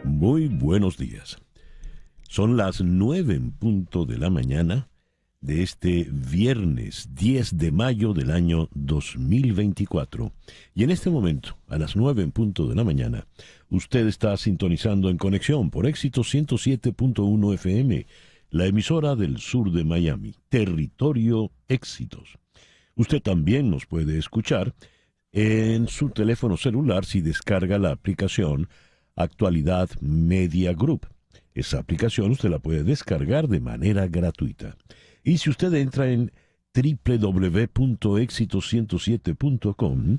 Muy buenos días. Son las 9 en punto de la mañana de este viernes 10 de mayo del año 2024. Y en este momento, a las 9 en punto de la mañana, usted está sintonizando en conexión por Éxito 107.1 FM, la emisora del sur de Miami, Territorio Éxitos. Usted también nos puede escuchar en su teléfono celular si descarga la aplicación Actualidad Media Group. Esa aplicación usted la puede descargar de manera gratuita. Y si usted entra en www.exito107.com,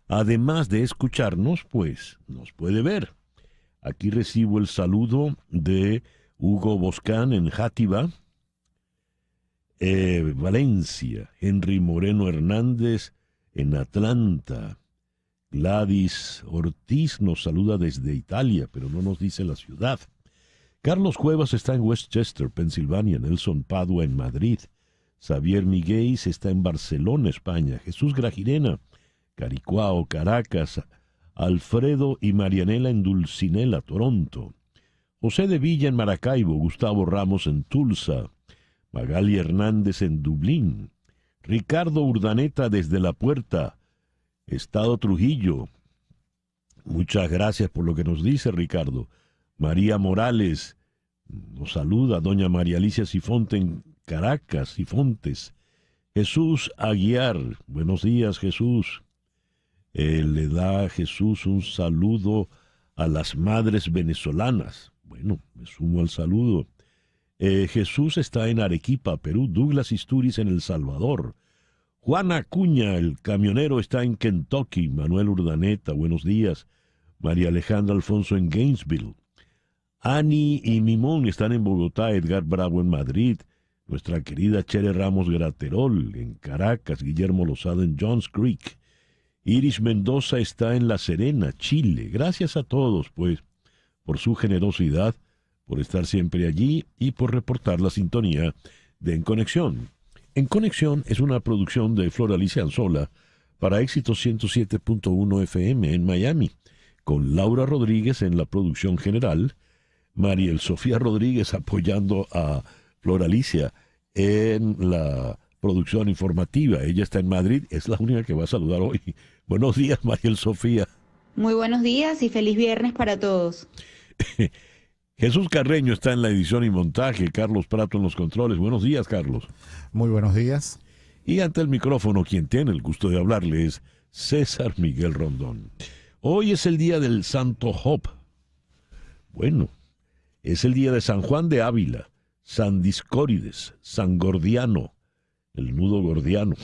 además de escucharnos, pues nos puede ver. Aquí recibo el saludo de Hugo Boscán en Játiva, Valencia, Henry Moreno Hernández en Atlanta. Gladys Ortiz nos saluda desde Italia, pero no nos dice la ciudad. Carlos Cuevas está en Westchester, Pensilvania. Nelson Padua en Madrid. Xavier Miguel está en Barcelona, España. Jesús Grajirena, Caricuao, Caracas. Alfredo y Marianela en Dulcinela, Toronto. José de Villa en Maracaibo. Gustavo Ramos en Tulsa. Magali Hernández en Dublín. Ricardo Urdaneta desde La Puerta, Estado Trujillo. Muchas gracias por lo que nos dice, Ricardo. María Morales nos saluda. Doña María Alicia Sifonte en Caracas, Sifontes. Jesús Aguiar, buenos días, Jesús. Le da a Jesús un saludo a las madres venezolanas. Bueno, me sumo al saludo. Jesús está en Arequipa, Perú. Douglas Isturiz en El Salvador. Juan Acuña, el camionero, está en Kentucky. Manuel Urdaneta, buenos días. María Alejandra Alfonso en Gainesville. Ani y Mimón están en Bogotá. Edgar Bravo en Madrid. Nuestra querida Chere Ramos Graterol en Caracas. Guillermo Lozada en Johns Creek. Iris Mendoza está en La Serena, Chile. Gracias a todos, pues, por su generosidad, por estar siempre allí y por reportar la sintonía de En Conexión. En Conexión es una producción de Flor Alicia Anzola para Éxito 107.1 FM en Miami, con Laura Rodríguez en la producción general, Mariel Sofía Rodríguez apoyando a Flor Alicia en la producción informativa. Ella está en Madrid, es la única que va a saludar hoy. Buenos días, Mariel Sofía. Muy buenos días y feliz viernes para todos. Jesús Carreño está en la edición y montaje, Carlos Prato en los controles. Buenos días, Carlos. Muy buenos días. Y ante el micrófono, quien tiene el gusto de hablarle es César Miguel Rondón. Hoy es el día del Santo Job. Bueno, es el día de San Juan de Ávila, San Discórides, San Gordiano, el nudo gordiano,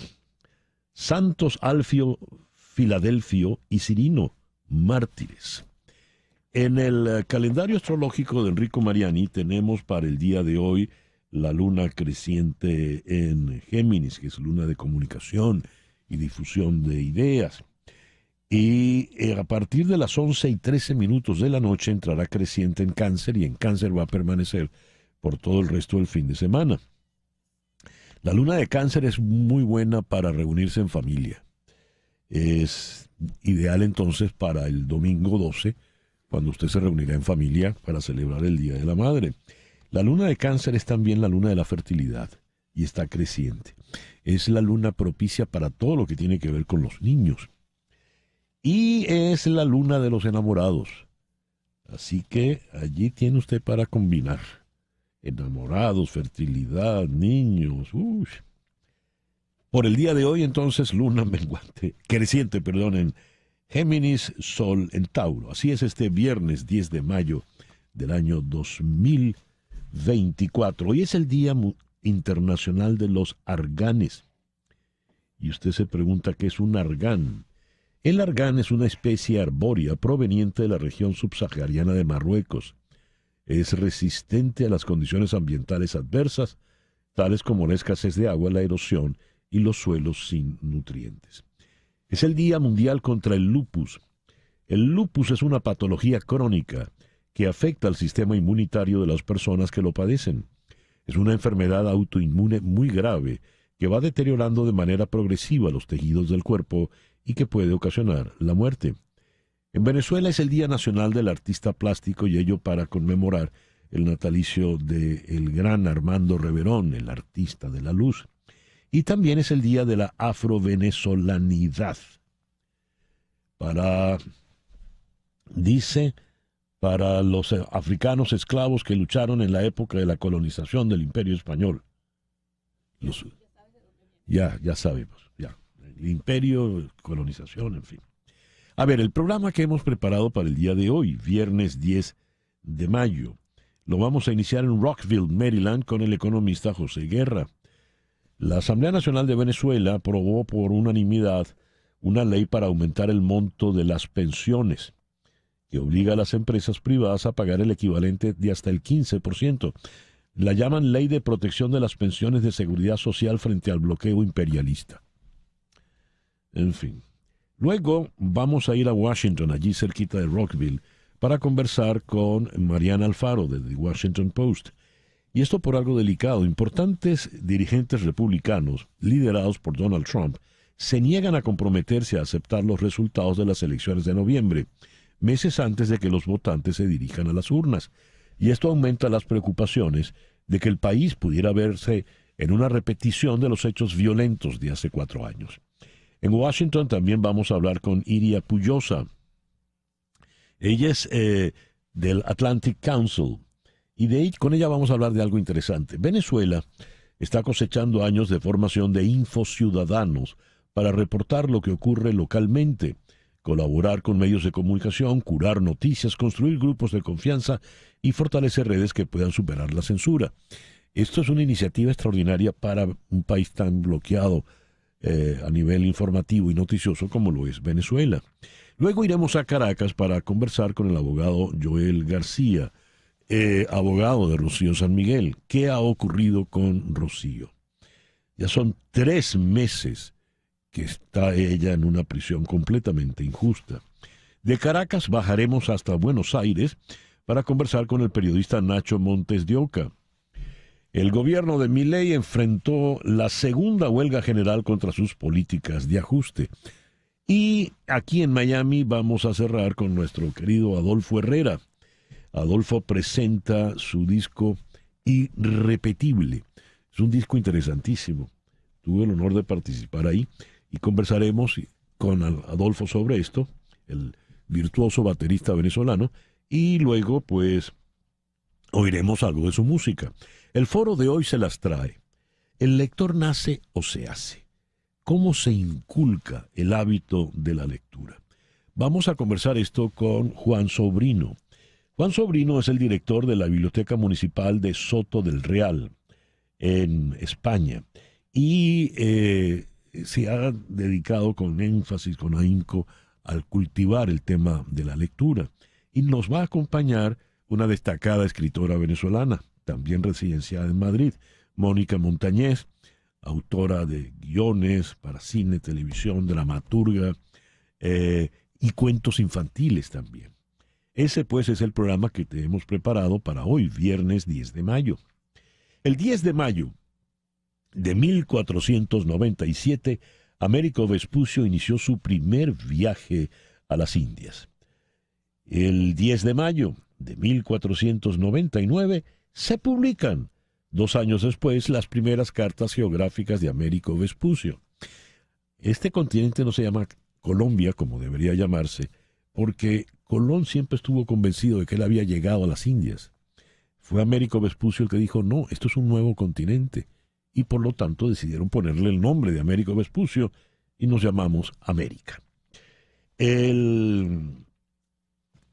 Santos Alfio, Filadelfio y Cirino, mártires. En el calendario astrológico de Enrico Mariani tenemos para el día de hoy la luna creciente en Géminis, que es luna de comunicación y difusión de ideas. Y a partir de las 11:13 de la noche entrará creciente en Cáncer, y en Cáncer va a permanecer por todo el resto del fin de semana. La luna de Cáncer es muy buena para reunirse en familia. Es ideal entonces para el domingo 12, cuando usted se reunirá en familia para celebrar el Día de la Madre. La luna de Cáncer es también la luna de la fertilidad y está creciente. Es la luna propicia para todo lo que tiene que ver con los niños. Y es la luna de los enamorados. Así que allí tiene usted para combinar. Enamorados, fertilidad, niños. Uy. Por el día de hoy, entonces, luna menguante, creciente, en Géminis, Sol en Tauro. Así es este viernes 10 de mayo del año 2024. Hoy es el Día Internacional de los Arganes. Y usted se pregunta qué es un argán. El argán es una especie arbórea proveniente de la región subsahariana de Marruecos. Es resistente a las condiciones ambientales adversas, tales como la escasez de agua, la erosión y los suelos sin nutrientes. Es el Día Mundial contra el Lupus. El lupus es una patología crónica que afecta al sistema inmunitario de las personas que lo padecen. Es una enfermedad autoinmune muy grave que va deteriorando de manera progresiva los tejidos del cuerpo y que puede ocasionar la muerte. En Venezuela es el Día Nacional del Artista Plástico y ello para conmemorar el natalicio del gran Armando Reverón, el artista de la luz. Y también es el Día de la Afrovenezolanidad. Para los africanos esclavos que lucharon en la época de la colonización del Imperio Español. Ya sabemos, ya. El imperio, colonización, en fin. A ver, el programa que hemos preparado para el día de hoy, viernes 10 de mayo, lo vamos a iniciar en Rockville, Maryland, con el economista José Guerra. La Asamblea Nacional de Venezuela aprobó por unanimidad una ley para aumentar el monto de las pensiones, que obliga a las empresas privadas a pagar el equivalente de hasta el 15%. La llaman Ley de Protección de las Pensiones de Seguridad Social frente al bloqueo imperialista. En fin. Luego vamos a ir a Washington, allí cerquita de Rockville, para conversar con Mariana Alfaro de The Washington Post. Y esto por algo delicado. Importantes dirigentes republicanos, liderados por Donald Trump, se niegan a comprometerse a aceptar los resultados de las elecciones de noviembre, meses antes de que los votantes se dirijan a las urnas. Y esto aumenta las preocupaciones de que el país pudiera verse en una repetición de los hechos violentos de hace 4 años. En Washington también vamos a hablar con Iria Puyosa. Ella es del Atlantic Council y con ella vamos a hablar de algo interesante. Venezuela está cosechando años de formación de infociudadanos para reportar lo que ocurre localmente, colaborar con medios de comunicación, curar noticias, construir grupos de confianza y fortalecer redes que puedan superar la censura. Esto es una iniciativa extraordinaria para un país tan bloqueado a nivel informativo y noticioso como lo es Venezuela. Luego iremos a Caracas para conversar con el abogado Joel García, abogado de Rocío San Miguel. ¿Qué ha ocurrido con Rocío? Ya son 3 meses que está ella en una prisión completamente injusta. De Caracas bajaremos hasta Buenos Aires para conversar con el periodista Nacho Montes de Oca. El gobierno de Milei enfrentó la segunda huelga general contra sus políticas de ajuste. Y aquí en Miami vamos a cerrar con nuestro querido Adolfo Herrera. Adolfo presenta su disco Irrepetible. Es un disco interesantísimo. Tuve el honor de participar ahí y conversaremos con Adolfo sobre esto, el virtuoso baterista venezolano, y luego pues oiremos algo de su música. El foro de hoy se las trae. ¿El lector nace o se hace? ¿Cómo se inculca el hábito de la lectura? Vamos a conversar esto con Juan Sobrino. Juan Sobrino es el director de la Biblioteca Municipal de Soto del Real, en España, y se ha dedicado con énfasis, con ahínco, al cultivar el tema de la lectura. Y nos va a acompañar una destacada escritora venezolana, también residenciada en Madrid, Mónica Montañez, autora de guiones para cine, televisión, dramaturga y cuentos infantiles también. Ese pues es el programa que te hemos preparado para hoy, viernes 10 de mayo. El 10 de mayo de 1497, Américo Vespucio inició su primer viaje a las Indias. El 10 de mayo de 1499 se publican, 2 años después, las primeras cartas geográficas de Américo Vespucio. Este continente no se llama Colombia, como debería llamarse, porque Colón siempre estuvo convencido de que él había llegado a las Indias. Fue Américo Vespucio el que dijo, no, esto es un nuevo continente, y por lo tanto decidieron ponerle el nombre de Américo Vespucio y nos llamamos América. El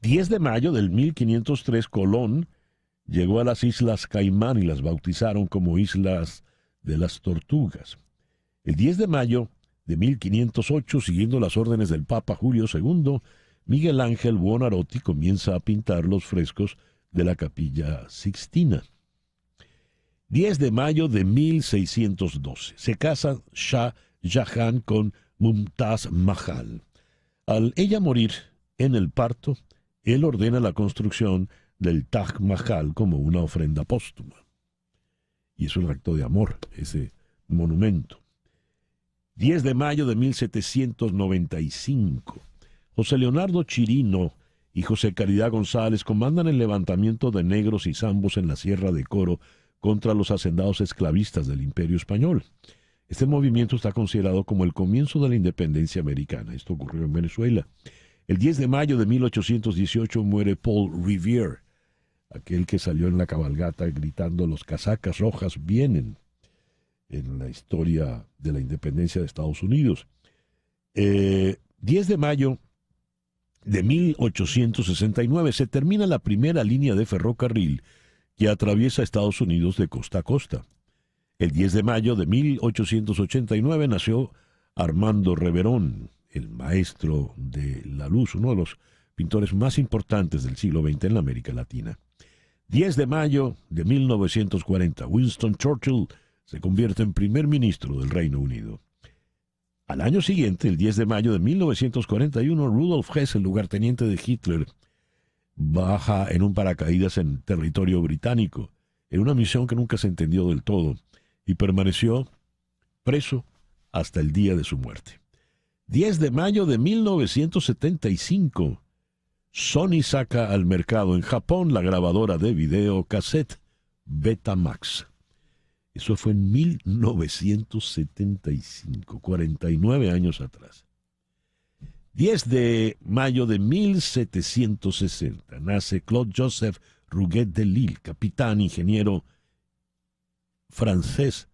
10 de mayo del 1503, Colón llegó a las Islas Caimán y las bautizaron como Islas de las Tortugas. El 10 de mayo de 1508, siguiendo las órdenes del Papa Julio II, Miguel Ángel Buonarroti comienza a pintar los frescos de la Capilla Sixtina. 10 de mayo de 1612, se casa Shah Jahan con Mumtaz Mahal. Al ella morir en el parto, él ordena la construcción del Taj Mahal como una ofrenda póstuma. Y es un acto de amor, ese monumento. 10 de mayo de 1795, José Leonardo Chirino y José Caridad González comandan el levantamiento de negros y zambos en la Sierra de Coro contra los hacendados esclavistas del Imperio Español. Este movimiento está considerado como el comienzo de la independencia americana. Esto ocurrió en Venezuela. El 10 de mayo de 1818 muere Paul Revere, aquel que salió en la cabalgata gritando "los casacas rojas vienen" en la historia de la independencia de Estados Unidos. 10 de mayo de 1869 se termina la primera línea de ferrocarril que atraviesa Estados Unidos de costa a costa. El 10 de mayo de 1889 nació Armando Reverón, el maestro de la luz, uno de los pintores más importantes del siglo XX en la América Latina. 10 de mayo de 1940, Winston Churchill se convierte en primer ministro del Reino Unido. Al año siguiente, el 10 de mayo de 1941, Rudolf Hess, el lugarteniente de Hitler, baja en un paracaídas en territorio británico, en una misión que nunca se entendió del todo, y permaneció preso hasta el día de su muerte. 10 de mayo de 1975, Sony saca al mercado en Japón la grabadora de video cassette Betamax. Eso fue en 1975, 49 años atrás. 10 de mayo de 1760 nace Claude-Joseph Rouget de Lille, capitán ingeniero francés,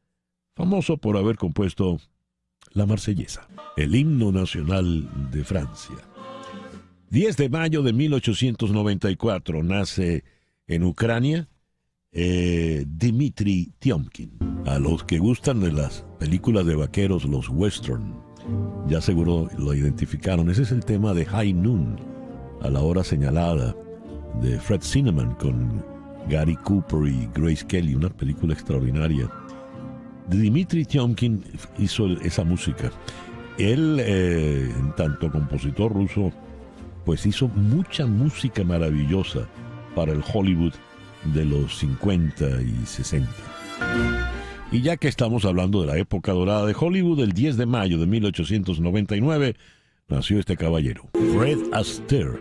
famoso por haber compuesto la Marsellesa, el himno nacional de Francia. 10 de mayo de 1894 nace en Ucrania Dmitri Tiomkin. A los que gustan de las películas de vaqueros, los western, ya seguro lo identificaron. Ese es el tema de High Noon, a la hora señalada, de Fred Zinnemann con Gary Cooper y Grace Kelly, una película extraordinaria. Dmitri Tiomkin hizo esa música. Él, en tanto compositor ruso, pues hizo mucha música maravillosa para el Hollywood de los 50 y 60. Y ya que estamos hablando de la época dorada de Hollywood, el 10 de mayo de 1899 nació este caballero, Fred Astaire,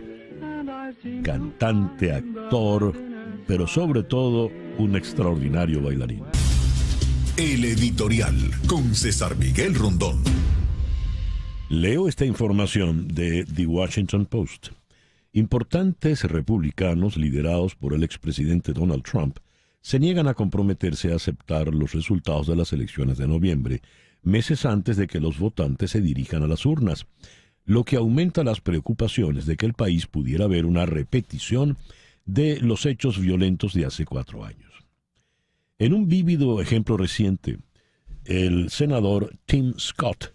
cantante, actor, pero sobre todo un extraordinario bailarín. El editorial con César Miguel Rondón. Leo esta información de The Washington Post. Importantes republicanos liderados por el expresidente Donald Trump se niegan a comprometerse a aceptar los resultados de las elecciones de noviembre, meses antes de que los votantes se dirijan a las urnas, lo que aumenta las preocupaciones de que el país pudiera ver una repetición de los hechos violentos de hace 4 años. En un vívido ejemplo reciente, el senador Tim Scott,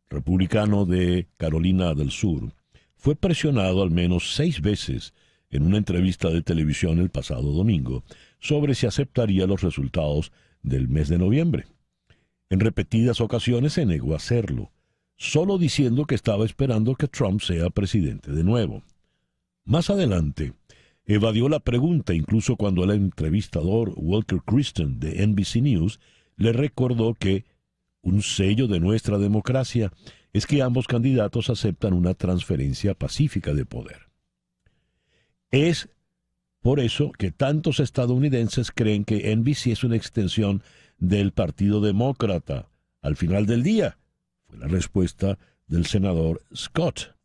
republicano de Carolina del Sur, fue presionado al menos 6 veces en una entrevista de televisión el pasado domingo sobre si aceptaría los resultados del mes de noviembre. En repetidas ocasiones se negó a hacerlo, solo diciendo que estaba esperando que Trump sea presidente de nuevo. Más adelante, evadió la pregunta incluso cuando el entrevistador Walker Christian de NBC News le recordó que un sello de nuestra democracia es que ambos candidatos aceptan una transferencia pacífica de poder. Es por eso que tantos estadounidenses creen que NBC es una extensión del Partido Demócrata. Al final del día, fue la respuesta del senador Scott.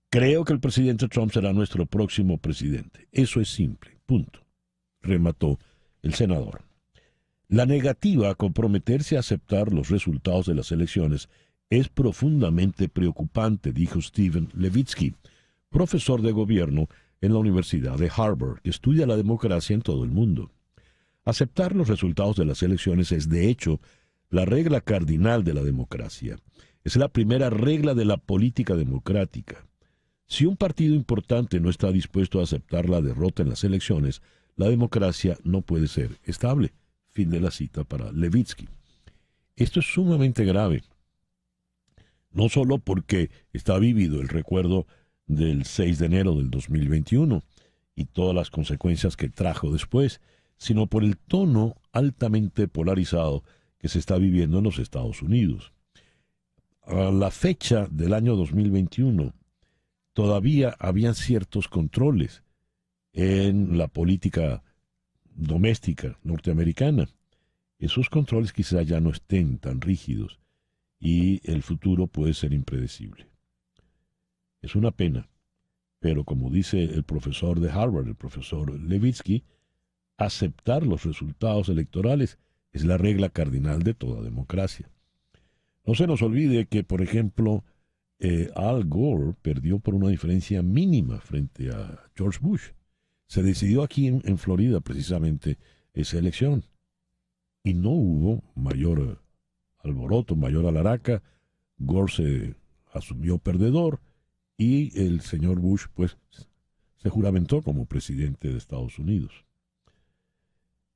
Creo que el presidente Trump será nuestro próximo presidente. Eso es simple. Punto. Remató el senador. La negativa a comprometerse a aceptar los resultados de las elecciones es profundamente preocupante, dijo Steven Levitsky, profesor de gobierno en la Universidad de Harvard, que estudia la democracia en todo el mundo. Aceptar los resultados de las elecciones es, de hecho, la regla cardinal de la democracia. Es la primera regla de la política democrática. Si un partido importante no está dispuesto a aceptar la derrota en las elecciones, la democracia no puede ser estable. Fin de la cita para Levitsky. Esto es sumamente grave, no solo porque está vívido el recuerdo del 6 de enero del 2021 y todas las consecuencias que trajo después, sino por el tono altamente polarizado que se está viviendo en los Estados Unidos. A la fecha del año 2021, todavía habían ciertos controles en la política doméstica norteamericana. Esos controles quizá ya no estén tan rígidos y el futuro puede ser impredecible. Es una pena, pero como dice el profesor de Harvard, el profesor Levitsky, aceptar los resultados electorales es la regla cardinal de toda democracia. No se nos olvide que, por ejemplo, Al Gore perdió por una diferencia mínima frente a George Bush. Se decidió aquí en Florida precisamente esa elección y no hubo mayor alboroto, mayor alaraca. Gore se asumió perdedor y el señor Bush pues se juramentó como presidente de Estados Unidos.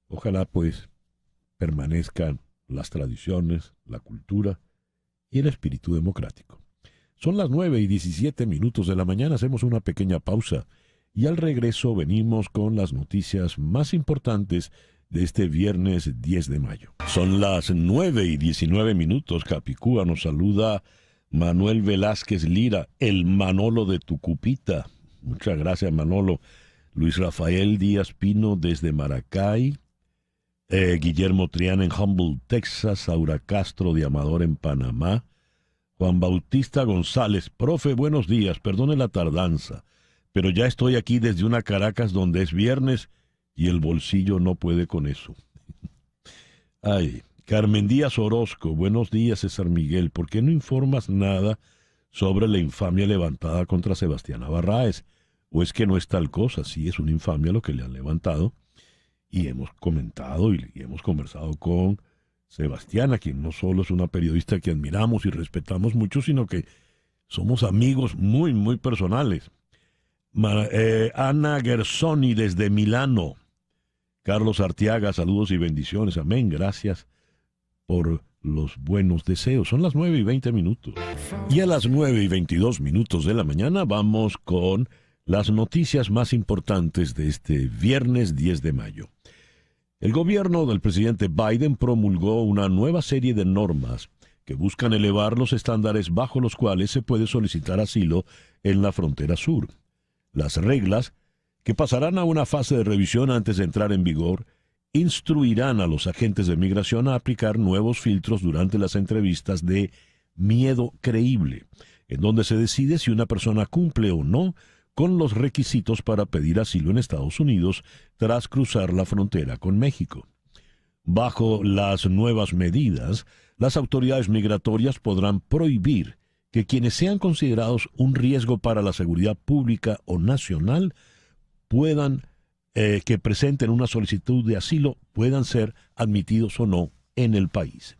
Ojalá pues permanezcan las tradiciones, la cultura y el espíritu democrático. Son las 9:17 de la mañana, hacemos una pequeña pausa y al regreso venimos con las noticias más importantes de este viernes 10 de mayo. Son las 9:19, Capicúa nos saluda Manuel Velázquez Lira, el Manolo de Tucupita. Muchas gracias, Manolo. Luis Rafael Díaz Pino desde Maracay. Guillermo Triana en Humboldt, Texas. Aura Castro de Amador en Panamá. Juan Bautista González. Profe, buenos días. Perdone la tardanza, pero ya estoy aquí desde una Caracas donde es viernes y el bolsillo no puede con eso. Ay, Carmen Díaz Orozco. Buenos días, César Miguel. ¿Por qué no informas nada sobre la infamia levantada contra Sebastián Barraez? ¿O es que no es tal cosa? Sí, es una infamia lo que le han levantado. Y hemos comentado y hemos conversado con Sebastián, a quien no solo es una periodista que admiramos y respetamos mucho, sino que somos amigos muy, muy personales. Ana Gersoni desde Milano. Carlos Artiaga, saludos y bendiciones. Amén, gracias por los buenos deseos. Son las 9:20. Y a las 9:22 de la mañana vamos con las noticias más importantes de este viernes 10 de mayo. El gobierno del presidente Biden promulgó una nueva serie de normas que buscan elevar los estándares bajo los cuales se puede solicitar asilo en la frontera sur. Las reglas, que pasarán a una fase de revisión antes de entrar en vigor, instruirán a los agentes de migración a aplicar nuevos filtros durante las entrevistas de miedo creíble, en donde se decide si una persona cumple o no con los requisitos para pedir asilo en Estados Unidos tras cruzar la frontera con México. Bajo las nuevas medidas, las autoridades migratorias podrán prohibir que quienes sean considerados un riesgo para la seguridad pública o nacional que presenten una solicitud de asilo puedan ser admitidos o no en el país.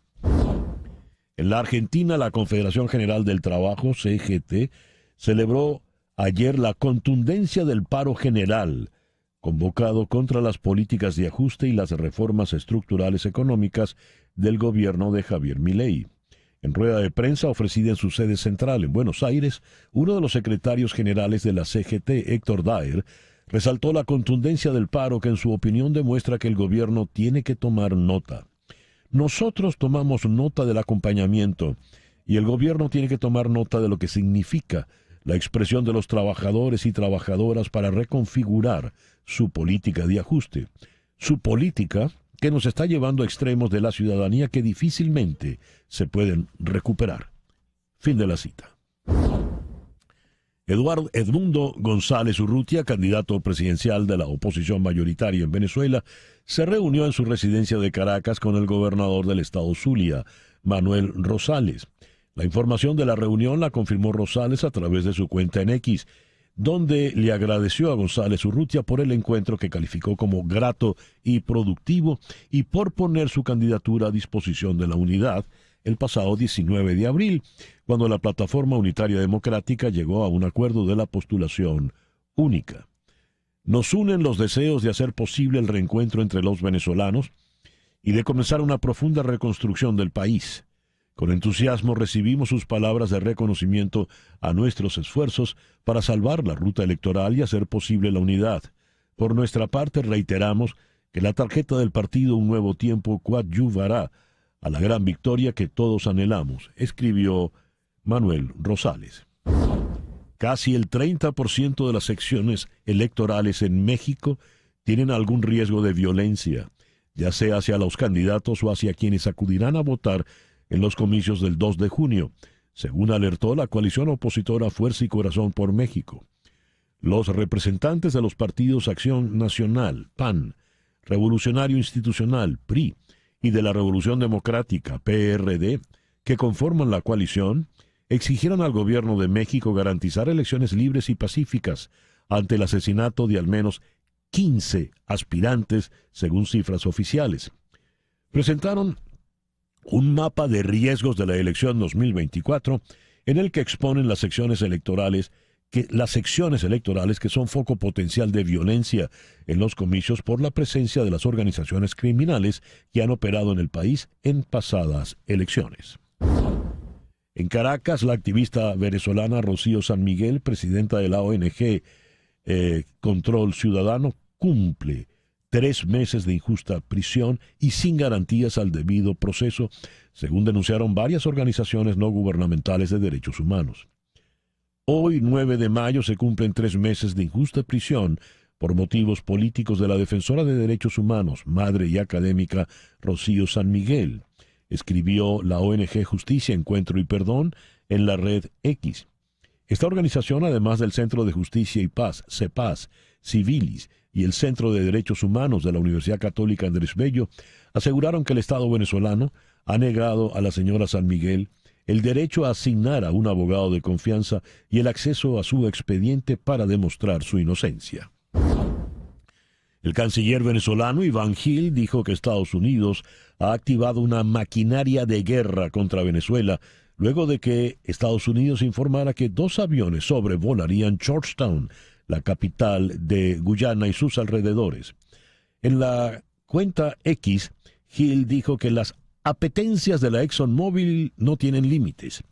En la Argentina, la Confederación General del Trabajo, CGT, celebró ayer la contundencia del paro general, convocado contra las políticas de ajuste y las reformas estructurales económicas del gobierno de Javier Milei. En rueda de prensa ofrecida en su sede central en Buenos Aires, uno de los secretarios generales de la CGT, Héctor Daer, resaltó la contundencia del paro que en su opinión demuestra que el gobierno tiene que tomar nota. Nosotros tomamos nota del acompañamiento y el gobierno tiene que tomar nota de lo que significa la expresión de los trabajadores y trabajadoras para reconfigurar su política de ajuste. Su política que nos está llevando a extremos de la ciudadanía que difícilmente se pueden recuperar. Fin de la cita. Edmundo González Urrutia, candidato presidencial de la oposición mayoritaria en Venezuela, se reunió en su residencia de Caracas con el gobernador del estado Zulia, Manuel Rosales. La información de la reunión la confirmó Rosales a través de su cuenta en X, donde le agradeció a González Urrutia por el encuentro que calificó como grato y productivo y por poner su candidatura a disposición de la unidad el pasado 19 de abril, cuando la Plataforma Unitaria Democrática llegó a un acuerdo de la postulación única. Nos unen los deseos de hacer posible el reencuentro entre los venezolanos y de comenzar una profunda reconstrucción del país. Con entusiasmo recibimos sus palabras de reconocimiento a nuestros esfuerzos para salvar la ruta electoral y hacer posible la unidad. Por nuestra parte, reiteramos que la tarjeta del partido Un Nuevo Tiempo coadyuvará a la gran victoria que todos anhelamos, escribió Manuel Rosales. casi el 30% de las secciones electorales en México tienen algún riesgo de violencia, ya sea hacia los candidatos o hacia quienes acudirán a votar en los comicios del 2 de junio, según alertó la coalición opositora Fuerza y Corazón por México. Los representantes de los partidos Acción Nacional, PAN, Revolucionario Institucional, PRI, y de la Revolución Democrática, PRD, que conforman la coalición, exigieron al gobierno de México garantizar elecciones libres y pacíficas ante el asesinato de al menos 15 aspirantes, según cifras oficiales. Presentaron un mapa de riesgos de la elección 2024 en el que exponen las secciones electorales que son foco potencial de violencia en los comicios por la presencia de las organizaciones criminales que han operado en el país en pasadas elecciones. En Caracas, la activista venezolana Rocío San Miguel, presidenta de la ONG Control Ciudadano, cumple 3 meses de injusta prisión y sin garantías al debido proceso, según denunciaron varias organizaciones no gubernamentales de derechos humanos. Hoy, 9 de mayo, se cumplen 3 meses de injusta prisión por motivos políticos de la defensora de derechos humanos, madre y académica Rocío San Miguel, escribió la ONG Justicia, Encuentro y Perdón en la red X. Esta organización, además del Centro de Justicia y Paz, CEPAZ, Civilis y el Centro de Derechos Humanos de la Universidad Católica Andrés Bello, aseguraron que el Estado venezolano ha negado a la señora San Miguel el derecho a asignar a un abogado de confianza y el acceso a su expediente para demostrar su inocencia. El canciller venezolano Iván Gil dijo que Estados Unidos ha activado una maquinaria de guerra contra Venezuela luego de que Estados Unidos informara que 2 aviones sobrevolarían Georgetown, la capital de Guyana y sus alrededores. En la cuenta X, Gil dijo que las apetencias de la ExxonMobil no tienen límites,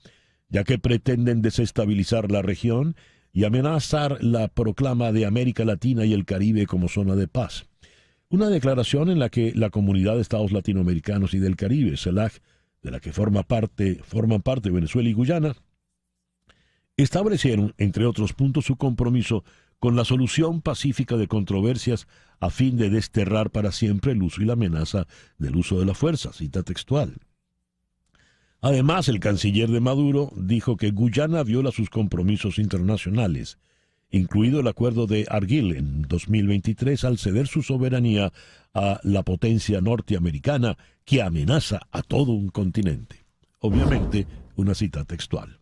ya que pretenden desestabilizar la región y amenazar la proclama de América Latina y el Caribe como zona de paz. Una declaración en la que la Comunidad de Estados Latinoamericanos y del Caribe, CELAC, de la que forman parte Venezuela y Guyana, establecieron, entre otros puntos, su compromiso con la solución pacífica de controversias a fin de desterrar para siempre el uso y la amenaza del uso de la fuerza, cita textual. Además, el canciller de Maduro dijo que Guyana viola sus compromisos internacionales, incluido el acuerdo de Argyll en 2023 al ceder su soberanía a la potencia norteamericana que amenaza a todo un continente. Obviamente, una cita textual.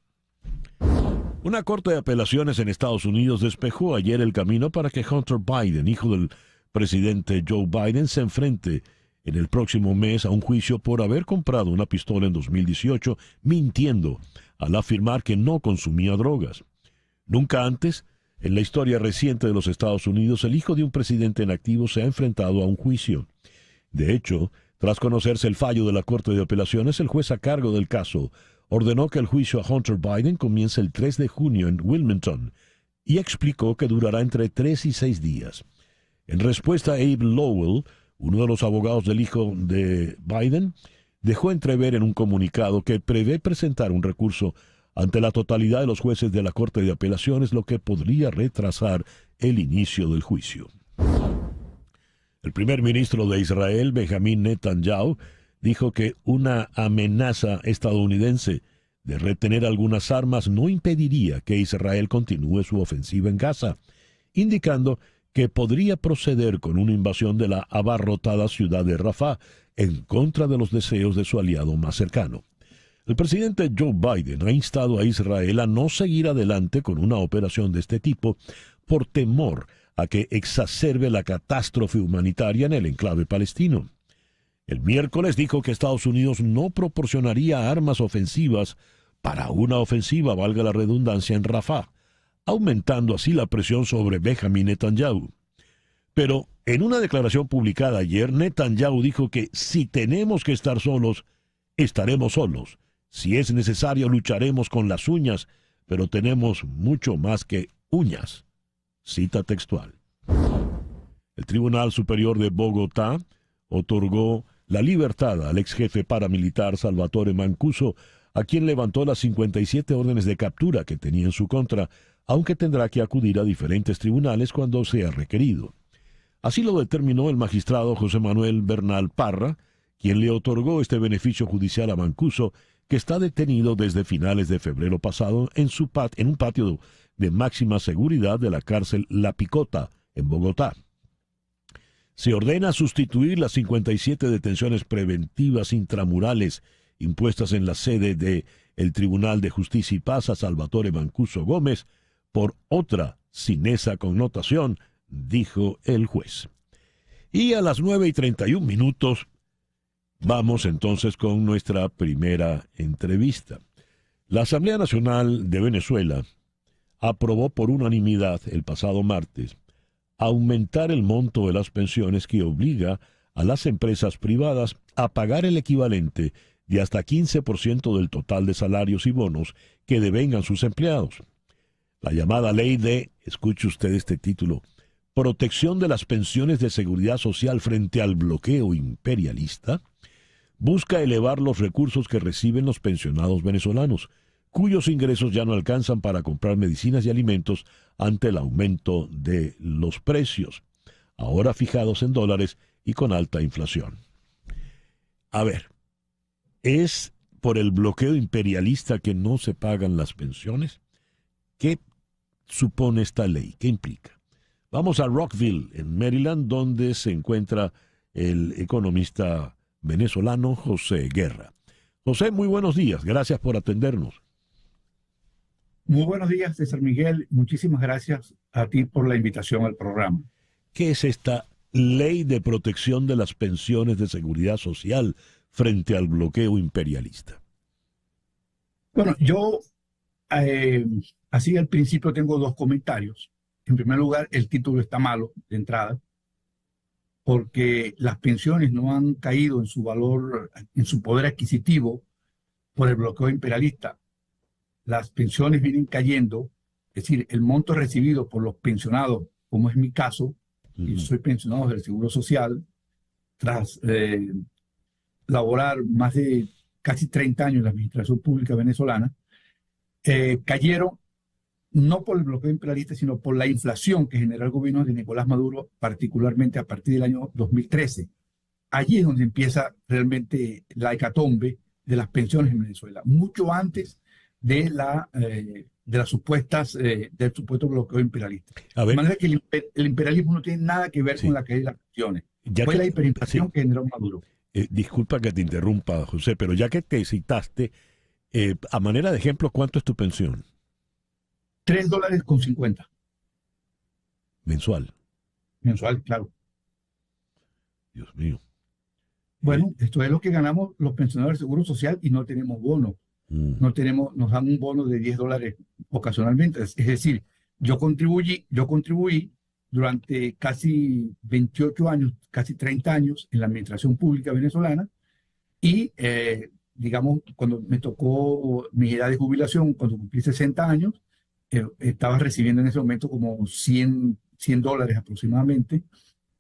Una corte de apelaciones en Estados Unidos despejó ayer el camino para que Hunter Biden, hijo del presidente Joe Biden, se enfrente en el próximo mes a un juicio por haber comprado una pistola en 2018, mintiendo al afirmar que no consumía drogas. Nunca antes, en la historia reciente de los Estados Unidos, el hijo de un presidente en activo se ha enfrentado a un juicio. De hecho, tras conocerse el fallo de la Corte de Apelaciones, el juez a cargo del caso ordenó que el juicio a Hunter Biden comience el 3 de junio en Wilmington y explicó que durará entre 3 y 6 días. En respuesta, Abe Lowell, uno de los abogados del hijo de Biden, dejó entrever en un comunicado que prevé presentar un recurso ante la totalidad de los jueces de la Corte de Apelaciones, lo que podría retrasar el inicio del juicio. El primer ministro de Israel, Benjamin Netanyahu, dijo que una amenaza estadounidense de retener algunas armas no impediría que Israel continúe su ofensiva en Gaza, indicando que podría proceder con una invasión de la abarrotada ciudad de Rafah en contra de los deseos de su aliado más cercano. El presidente Joe Biden ha instado a Israel a no seguir adelante con una operación de este tipo por temor a que exacerbe la catástrofe humanitaria en el enclave palestino. El miércoles dijo que Estados Unidos no proporcionaría armas ofensivas para una ofensiva, valga la redundancia, en Rafah, aumentando así la presión sobre Benjamin Netanyahu. Pero en una declaración publicada ayer, Netanyahu dijo que si tenemos que estar solos, estaremos solos. Si es necesario, lucharemos con las uñas, pero tenemos mucho más que uñas. Cita textual. El Tribunal Superior de Bogotá otorgó la libertad al ex jefe paramilitar Salvatore Mancuso, a quien levantó las 57 órdenes de captura que tenía en su contra, aunque tendrá que acudir a diferentes tribunales cuando sea requerido. Así lo determinó el magistrado José Manuel Bernal Parra, quien le otorgó este beneficio judicial a Mancuso, que está detenido desde finales de febrero pasado en un patio de máxima seguridad de la cárcel La Picota, en Bogotá. Se ordena sustituir las 57 detenciones preventivas intramurales impuestas en la sede del Tribunal de Justicia y Paz a Salvatore Mancuso Gómez por otra sin esa connotación, dijo el juez. Y a las 9:31 vamos entonces con nuestra primera entrevista. La Asamblea Nacional de Venezuela aprobó por unanimidad el pasado martes aumentar el monto de las pensiones que obliga a las empresas privadas a pagar el equivalente de hasta 15% del total de salarios y bonos que devengan sus empleados. La llamada ley de, escuche usted este título, protección de las pensiones de seguridad social frente al bloqueo imperialista, busca elevar los recursos que reciben los pensionados venezolanos, cuyos ingresos ya no alcanzan para comprar medicinas y alimentos ante el aumento de los precios, ahora fijados en dólares y con alta inflación. A ver, ¿es por el bloqueo imperialista que no se pagan las pensiones? ¿Qué supone esta ley? ¿Qué implica? Vamos a Rockville, en Maryland, donde se encuentra el economista venezolano José Guerra. José, muy buenos días. Gracias por atendernos. Muy buenos días, César Miguel. Muchísimas gracias a ti por la invitación al programa. ¿Qué es esta ley de protección de las pensiones de seguridad social frente al bloqueo imperialista? Bueno, yo así al principio tengo dos comentarios. En primer lugar, el título está malo de entrada, porque las pensiones no han caído en su valor, en su poder adquisitivo por el bloqueo imperialista. Las pensiones vienen cayendo, es decir, el monto recibido por los pensionados, como es mi caso, y soy pensionado del Seguro Social, tras laborar más de casi 30 años en la administración pública venezolana, cayeron no por el bloqueo imperialista, sino por la inflación que generó el gobierno de Nicolás Maduro, particularmente a partir del año 2013. Allí es donde empieza realmente la hecatombe de las pensiones en Venezuela, mucho antes de las supuestas del supuesto bloqueo imperialista. De manera que el imperialismo no tiene nada que ver con la caída de las pensiones. Fue la hiperinflación que generó Maduro. Disculpa que te interrumpa, José, pero ya que te citaste, a manera de ejemplo, ¿cuánto es tu pensión? $3.50. Mensual. Mensual, claro. Dios mío. Bueno, esto es lo que ganamos los pensionados del Seguro Social y no tenemos bono. No tenemos, nos dan un bono de $10 ocasionalmente. Es decir, yo contribuí durante casi 28 años, casi 30 años en la administración pública venezolana y, digamos, cuando me tocó mi edad de jubilación, cuando cumplí 60 años, estaba recibiendo en ese momento como $100 aproximadamente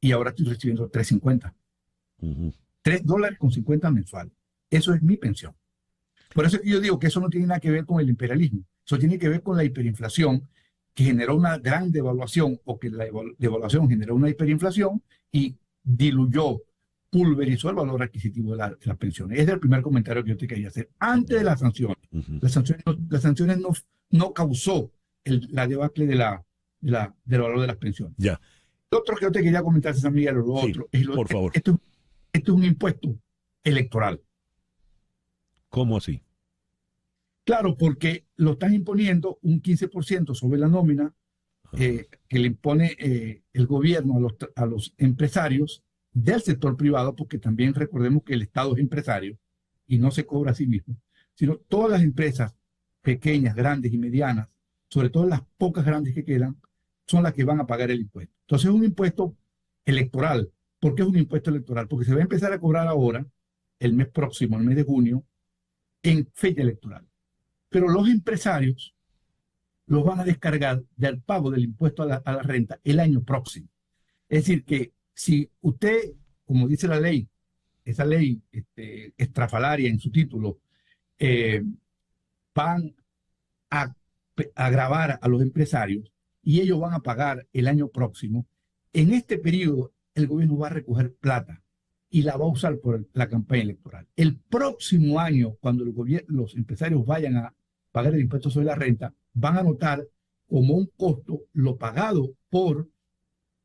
y ahora estoy recibiendo $3.50. $3.50 mensual. Eso es mi pensión. Por eso es que yo digo que eso no tiene nada que ver con el imperialismo. Eso tiene que ver con la hiperinflación que generó una gran devaluación o que la devaluación generó una hiperinflación y diluyó, pulverizó el valor adquisitivo de las pensiones. Ese es el primer comentario que yo te quería hacer. Antes de las sanciones. Las sanciones no causó la debacle del valor de las pensiones. Ya. Lo otro que yo te quería comentar, César Miguel, por favor. Esto es un impuesto electoral. ¿Cómo así? Claro, porque lo están imponiendo un 15% sobre la nómina que le impone el gobierno a los empresarios del sector privado, porque también recordemos que el Estado es empresario y no se cobra a sí mismo, sino todas las empresas pequeñas, grandes y medianas, sobre todo las pocas grandes que quedan, son las que van a pagar el impuesto. Entonces es un impuesto electoral. ¿Por qué es un impuesto electoral? Porque se va a empezar a cobrar ahora, el mes próximo, el mes de junio, en fecha electoral. Pero los empresarios los van a descargar del pago del impuesto a la renta el año próximo. Es decir, que si usted, como dice la ley, esa ley estrafalaria en su título, van a gravar a los empresarios y ellos van a pagar el año próximo. En este periodo, el gobierno va a recoger plata y la va a usar por la campaña electoral. El próximo año, cuando los empresarios vayan a pagar el impuesto sobre la renta, van a notar como un costo lo pagado por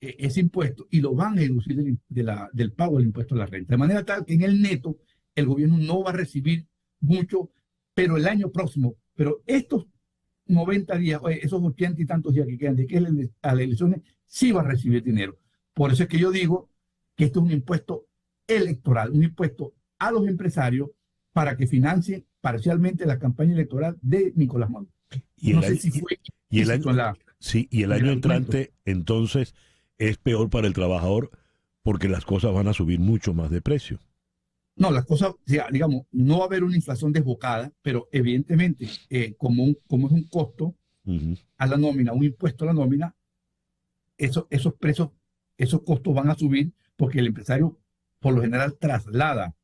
ese impuesto y lo van a deducir del pago del impuesto a la renta. De manera tal que en el neto el gobierno no va a recibir mucho, pero el año próximo, pero estos 90 días, esos 80 y tantos días que quedan de que a las elecciones, sí va a recibir dinero. Por eso es que yo digo que esto es un impuesto electoral, un impuesto a los empresarios para que financien parcialmente la campaña electoral de Nicolás Maduro. Y no sé si fue el año entrante, entonces, es peor para el trabajador porque las cosas van a subir mucho más de precio. No, las cosas, digamos, no va a haber una inflación desbocada, pero evidentemente, como es un costo a la nómina, un impuesto a la nómina, esos precios, esos costos van a subir porque el empresario, por lo general, traslada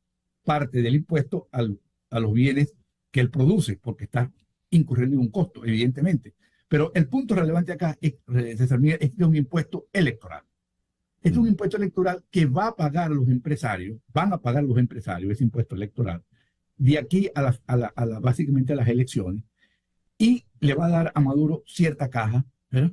parte del impuesto a los bienes que él produce, porque está incurriendo en un costo, evidentemente. Pero el punto relevante acá, César Miguel, es que es un impuesto electoral. Este es un impuesto electoral que va a pagar los empresarios, van a pagar los empresarios ese impuesto electoral, de aquí básicamente a las elecciones, y le va a dar a Maduro cierta caja, ¿verdad?,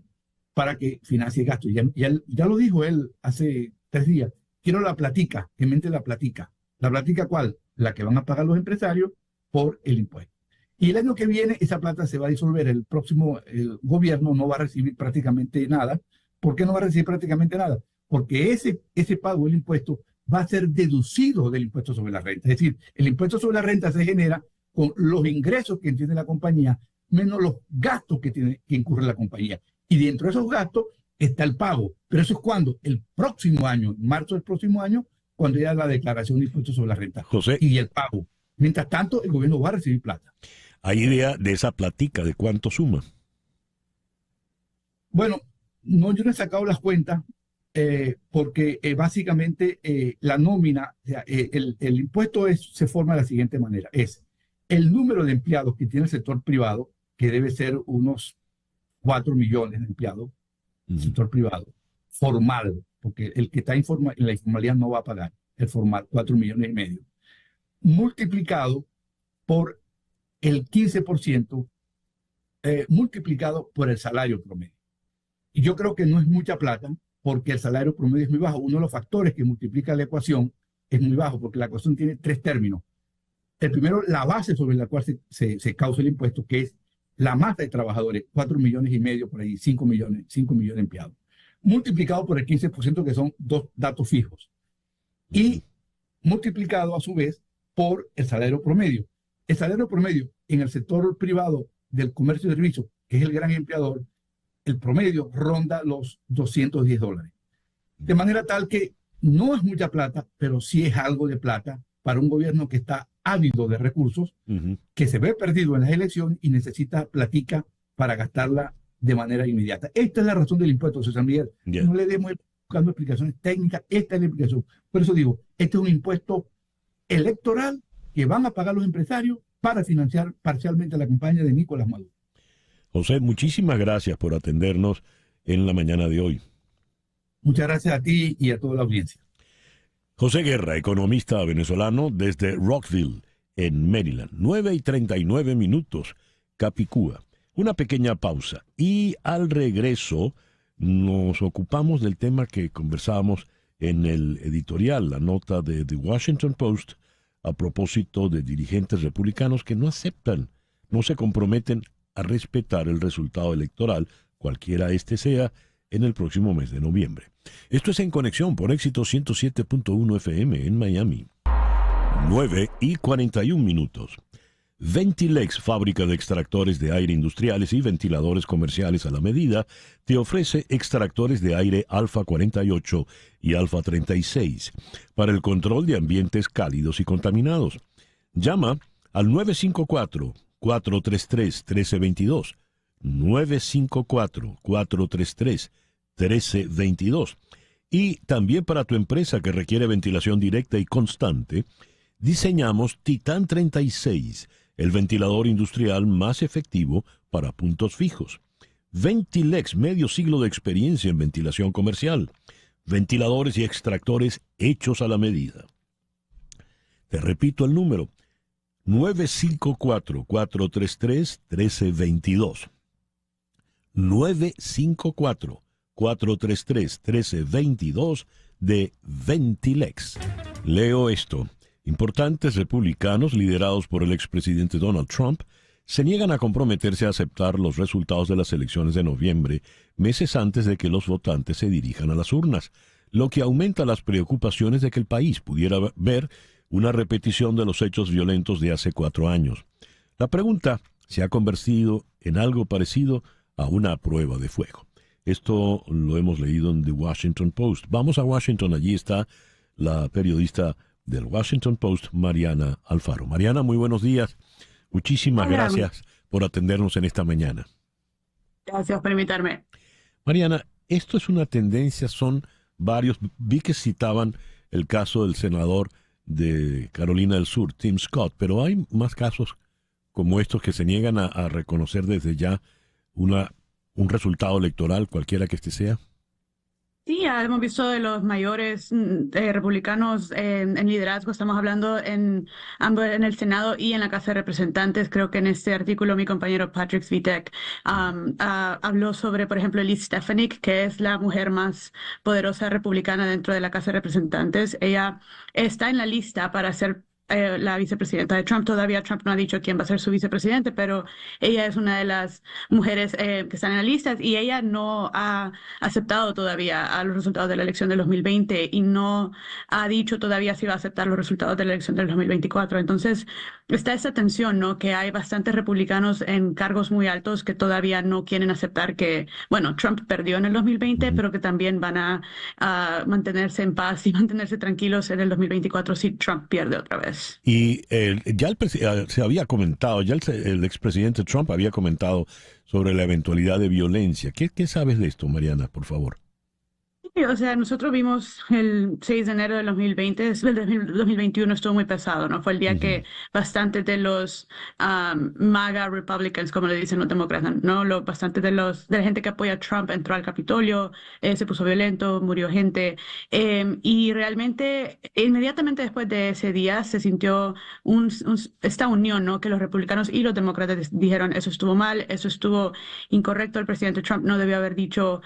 para que financie gastos. Ya lo dijo él hace 3 días. Quiero la platica, en mente la platica. ¿La platica cuál? La que van a pagar los empresarios por el impuesto. Y el año que viene esa plata se va a disolver. El próximo gobierno no va a recibir prácticamente nada. ¿Por qué no va a recibir prácticamente nada? Porque ese pago del impuesto va a ser deducido del impuesto sobre la renta. Es decir, el impuesto sobre la renta se genera con los ingresos que tiene la compañía menos los gastos que incurre la compañía. Y dentro de esos gastos está el pago. Pero eso es cuando el próximo año, en marzo del próximo año, cuando ya la declaración de impuestos sobre la renta. José, y el pago. Mientras tanto, el gobierno va a recibir plata. ¿Hay idea de esa platica, de cuánto suma? Bueno, no, yo no he sacado las cuentas porque básicamente la nómina, o sea, el impuesto se forma de la siguiente manera. Es el número de empleados que tiene el sector privado, que debe ser unos 4 millones de empleados, el sector privado, formal, porque el que está en la informalidad no va a pagar, el formal, 4,5 millones, multiplicado por el 15%, multiplicado por el salario promedio. Y yo creo que no es mucha plata, porque el salario promedio es muy bajo. Uno de los factores que multiplica la ecuación es muy bajo, porque la ecuación tiene 3 términos. El primero, la base sobre la cual se causa el impuesto, que es la masa de trabajadores, 4,5 millones, por ahí, 5 millones de empleados, multiplicado por el 15%, que son 2 datos fijos, y multiplicado a su vez por el salario promedio. El salario promedio en el sector privado del comercio y servicios, que es el gran empleador, el promedio ronda los $210. De manera tal que no es mucha plata, pero sí es algo de plata para un gobierno que está ávido de recursos, que se ve perdido en las elecciones y necesita platica para gastarla de manera inmediata. Esta es la razón del impuesto, César Miguel. No le demos buscando explicaciones técnicas, esta es la explicación. Por eso digo, este es un impuesto electoral que van a pagar los empresarios para financiar parcialmente la campaña de Nicolás Maduro. José, muchísimas gracias por atendernos en la mañana de hoy. Muchas gracias a ti y a toda la audiencia. José Guerra, economista venezolano desde Rockville, en Maryland. 9:39, Capicúa. Una pequeña pausa y al regreso nos ocupamos del tema que conversábamos en el editorial, la nota de The Washington Post a propósito de dirigentes republicanos que no aceptan, no se comprometen a respetar el resultado electoral, cualquiera este sea, en el próximo mes de noviembre. Esto es En Conexión por Éxito 107.1 FM en Miami. 9:41. Ventilex, fábrica de extractores de aire industriales y ventiladores comerciales a la medida, te ofrece extractores de aire Alfa 48 y Alfa 36 para el control de ambientes cálidos y contaminados. Llama al 954-433-1322. 954-433-1322. Y también para tu empresa que requiere ventilación directa y constante, diseñamos Titan 36, el ventilador industrial más efectivo para puntos fijos. Ventilex, medio siglo de experiencia en ventilación comercial. Ventiladores y extractores hechos a la medida. Te repito el número, 954-433-1322. 954-433-1322 de Ventilex. Leo esto. Importantes republicanos liderados por el expresidente Donald Trump se niegan a comprometerse a aceptar los resultados de las elecciones de noviembre, meses antes de que los votantes se dirijan a las urnas, lo que aumenta las preocupaciones de que el país pudiera ver una repetición de los hechos violentos de hace 4 años. La pregunta se ha convertido en algo parecido a una prueba de fuego. Esto lo hemos leído en The Washington Post. Vamos a Washington, allí está la periodista del Washington Post, Mariana Alfaro. Mariana, muy buenos días. Muchísimas gracias por atendernos en esta mañana. Gracias por invitarme. Mariana, esto es una tendencia, son varios, vi que citaban el caso del senador de Carolina del Sur, Tim Scott, pero hay más casos como estos que se niegan a reconocer desde ya un resultado electoral, cualquiera que este sea. Sí, ya hemos visto de los mayores republicanos en liderazgo. Estamos hablando en ambos, en el Senado y en la Casa de Representantes. Creo que en este artículo mi compañero Patrick Svitek habló sobre, por ejemplo, Liz Stefanik, que es la mujer más poderosa republicana dentro de la Casa de Representantes. Ella está en la lista para ser la vicepresidenta de Trump. Todavía Trump no ha dicho quién va a ser su vicepresidente, pero ella es una de las mujeres que están en la lista y ella no ha aceptado todavía a los resultados de la elección del 2020 y no ha dicho todavía si va a aceptar los resultados de la elección del 2024. Entonces, está esa tensión, ¿no? Que hay bastantes republicanos en cargos muy altos que todavía no quieren aceptar que, bueno, Trump perdió en el 2020, pero que también van a mantenerse en paz y mantenerse tranquilos en el 2024 si Trump pierde otra vez. Y se había comentado, el expresidente Trump había comentado sobre la eventualidad de violencia. ¿Qué sabes de esto, Mariana, por favor? Sí, o sea, nosotros vimos el 6 de enero del 2020, el 2021 estuvo muy pesado, ¿no? Fue el día que bastantes de los MAGA Republicans, como le dicen los demócratas, ¿no? Bastantes de la gente que apoya a Trump entró al Capitolio, se puso violento, murió gente, y realmente inmediatamente después de ese día se sintió esta unión, ¿no? Que los republicanos y los demócratas dijeron, eso estuvo mal, eso estuvo incorrecto, el presidente Trump no debió haber dicho,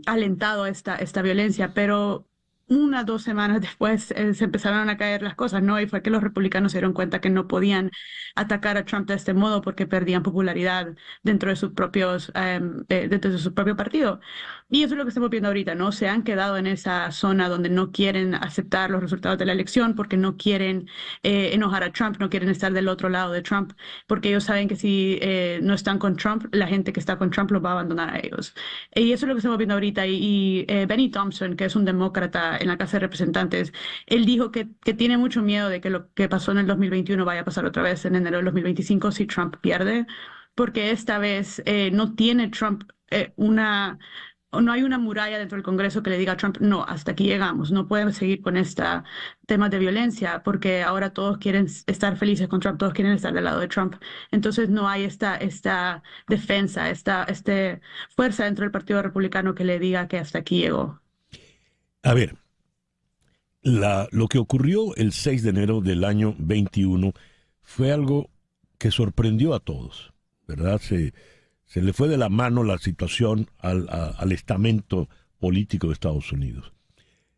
alentado esta violencia, pero 1 o 2 semanas después se empezaron a caer las cosas, ¿no? Y fue que los republicanos se dieron cuenta que no podían atacar a Trump de este modo porque perdían popularidad dentro de sus propios, dentro de su propio partido. Y eso es lo que estamos viendo ahorita, ¿no? Se han quedado en esa zona donde no quieren aceptar los resultados de la elección porque no quieren enojar a Trump, no quieren estar del otro lado de Trump, porque ellos saben que si no están con Trump, la gente que está con Trump los va a abandonar a ellos. Y eso es lo que estamos viendo ahorita. Y Benny Thompson, que es un demócrata en la Casa de Representantes, él dijo que tiene mucho miedo de que lo que pasó en el 2021 vaya a pasar otra vez en enero del 2025 si Trump pierde, porque esta vez no tiene Trump no hay una muralla dentro del Congreso que le diga a Trump, no, hasta aquí llegamos, no podemos seguir con temas de violencia, porque ahora todos quieren estar felices con Trump, todos quieren estar del lado de Trump. Entonces no hay esta defensa, esta fuerza dentro del Partido Republicano que le diga que hasta aquí llegó. A ver, lo que ocurrió el 6 de enero del año 21 fue algo que sorprendió a todos, ¿verdad? Se le fue de la mano la situación al estamento político de Estados Unidos.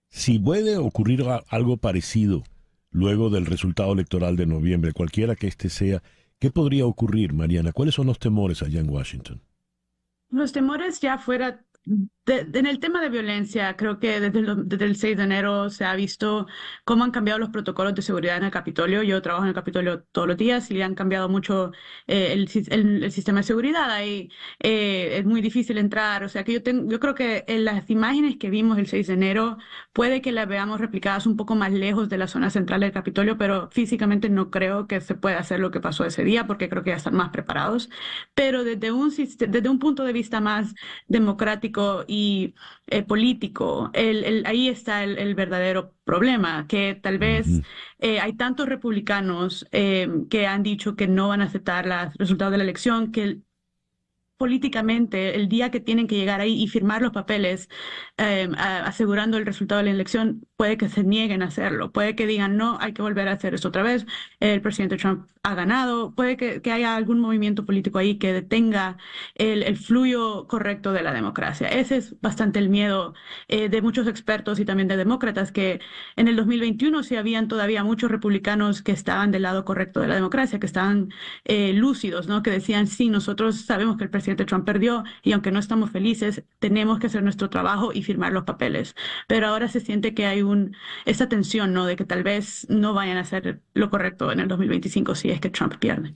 Si puede ocurrir algo parecido luego del resultado electoral de noviembre, cualquiera que este sea, ¿qué podría ocurrir, Mariana? ¿Cuáles son los temores allá en Washington? Los temores ya fuera en el tema de violencia, creo que desde el 6 de enero se ha visto cómo han cambiado los protocolos de seguridad en el Capitolio. Yo trabajo en el Capitolio todos los días y han cambiado mucho el sistema de seguridad. Ahí es muy difícil entrar. O sea que yo creo que en las imágenes que vimos el 6 de enero puede que las veamos replicadas un poco más lejos de la zona central del Capitolio, pero físicamente no creo que se pueda hacer lo que pasó ese día porque creo que ya están más preparados. Pero desde un punto de vista más democrático, público y político. Ahí está el verdadero problema, que tal vez hay tantos republicanos que han dicho que no van a aceptar los resultados de la elección, que políticamente, el día que tienen que llegar ahí y firmar los papeles asegurando el resultado de la elección, puede que se nieguen a hacerlo, puede que digan no, hay que volver a hacer esto otra vez, el presidente Trump ha ganado, puede que haya algún movimiento político ahí que detenga el flujo correcto de la democracia. Ese es bastante el miedo de muchos expertos y también de demócratas, que en el 2021 sí habían todavía muchos republicanos que estaban del lado correcto de la democracia, que estaban lúcidos, ¿no? Que decían, sí, nosotros sabemos que el presidente Trump perdió y aunque no estamos felices, tenemos que hacer nuestro trabajo y firmar los papeles. Pero ahora se siente que hay esa tensión, ¿no? De que tal vez no vayan a hacer lo correcto en el 2025 si es que Trump pierde.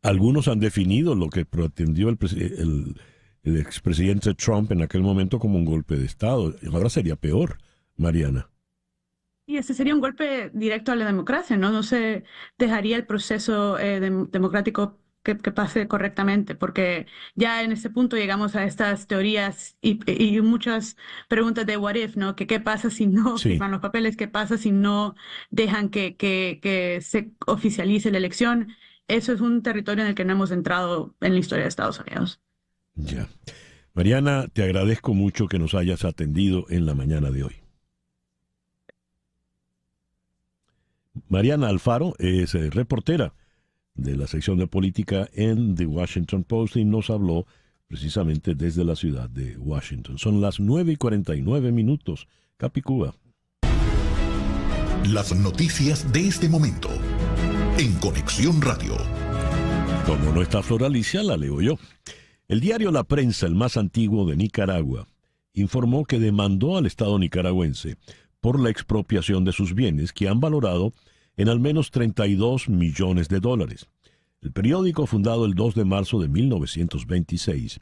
Algunos han definido lo que pretendió el expresidente Trump en aquel momento como un golpe de Estado. Ahora sería peor, Mariana. Y ese sería un golpe directo a la democracia, ¿no? No se dejaría el proceso democrático que pase correctamente, porque ya en ese punto llegamos a estas teorías y muchas preguntas de what if, ¿no? Que qué pasa si no firman los papeles, qué pasa si no dejan que se oficialice la elección. Eso es un territorio en el que no hemos entrado en la historia de Estados Unidos. Ya. Mariana, te agradezco mucho que nos hayas atendido en la mañana de hoy. Mariana Alfaro es reportera de la sección de política en The Washington Post y nos habló precisamente desde la ciudad de Washington. Son las 9:49, Capicúa. Las noticias de este momento en Conexión Radio. Como no está Flor Alicia, la leo yo. El diario La Prensa, el más antiguo de Nicaragua, informó que demandó al Estado nicaragüense por la expropiación de sus bienes, que han valorado en al menos $32 millones. El periódico, fundado el 2 de marzo de 1926,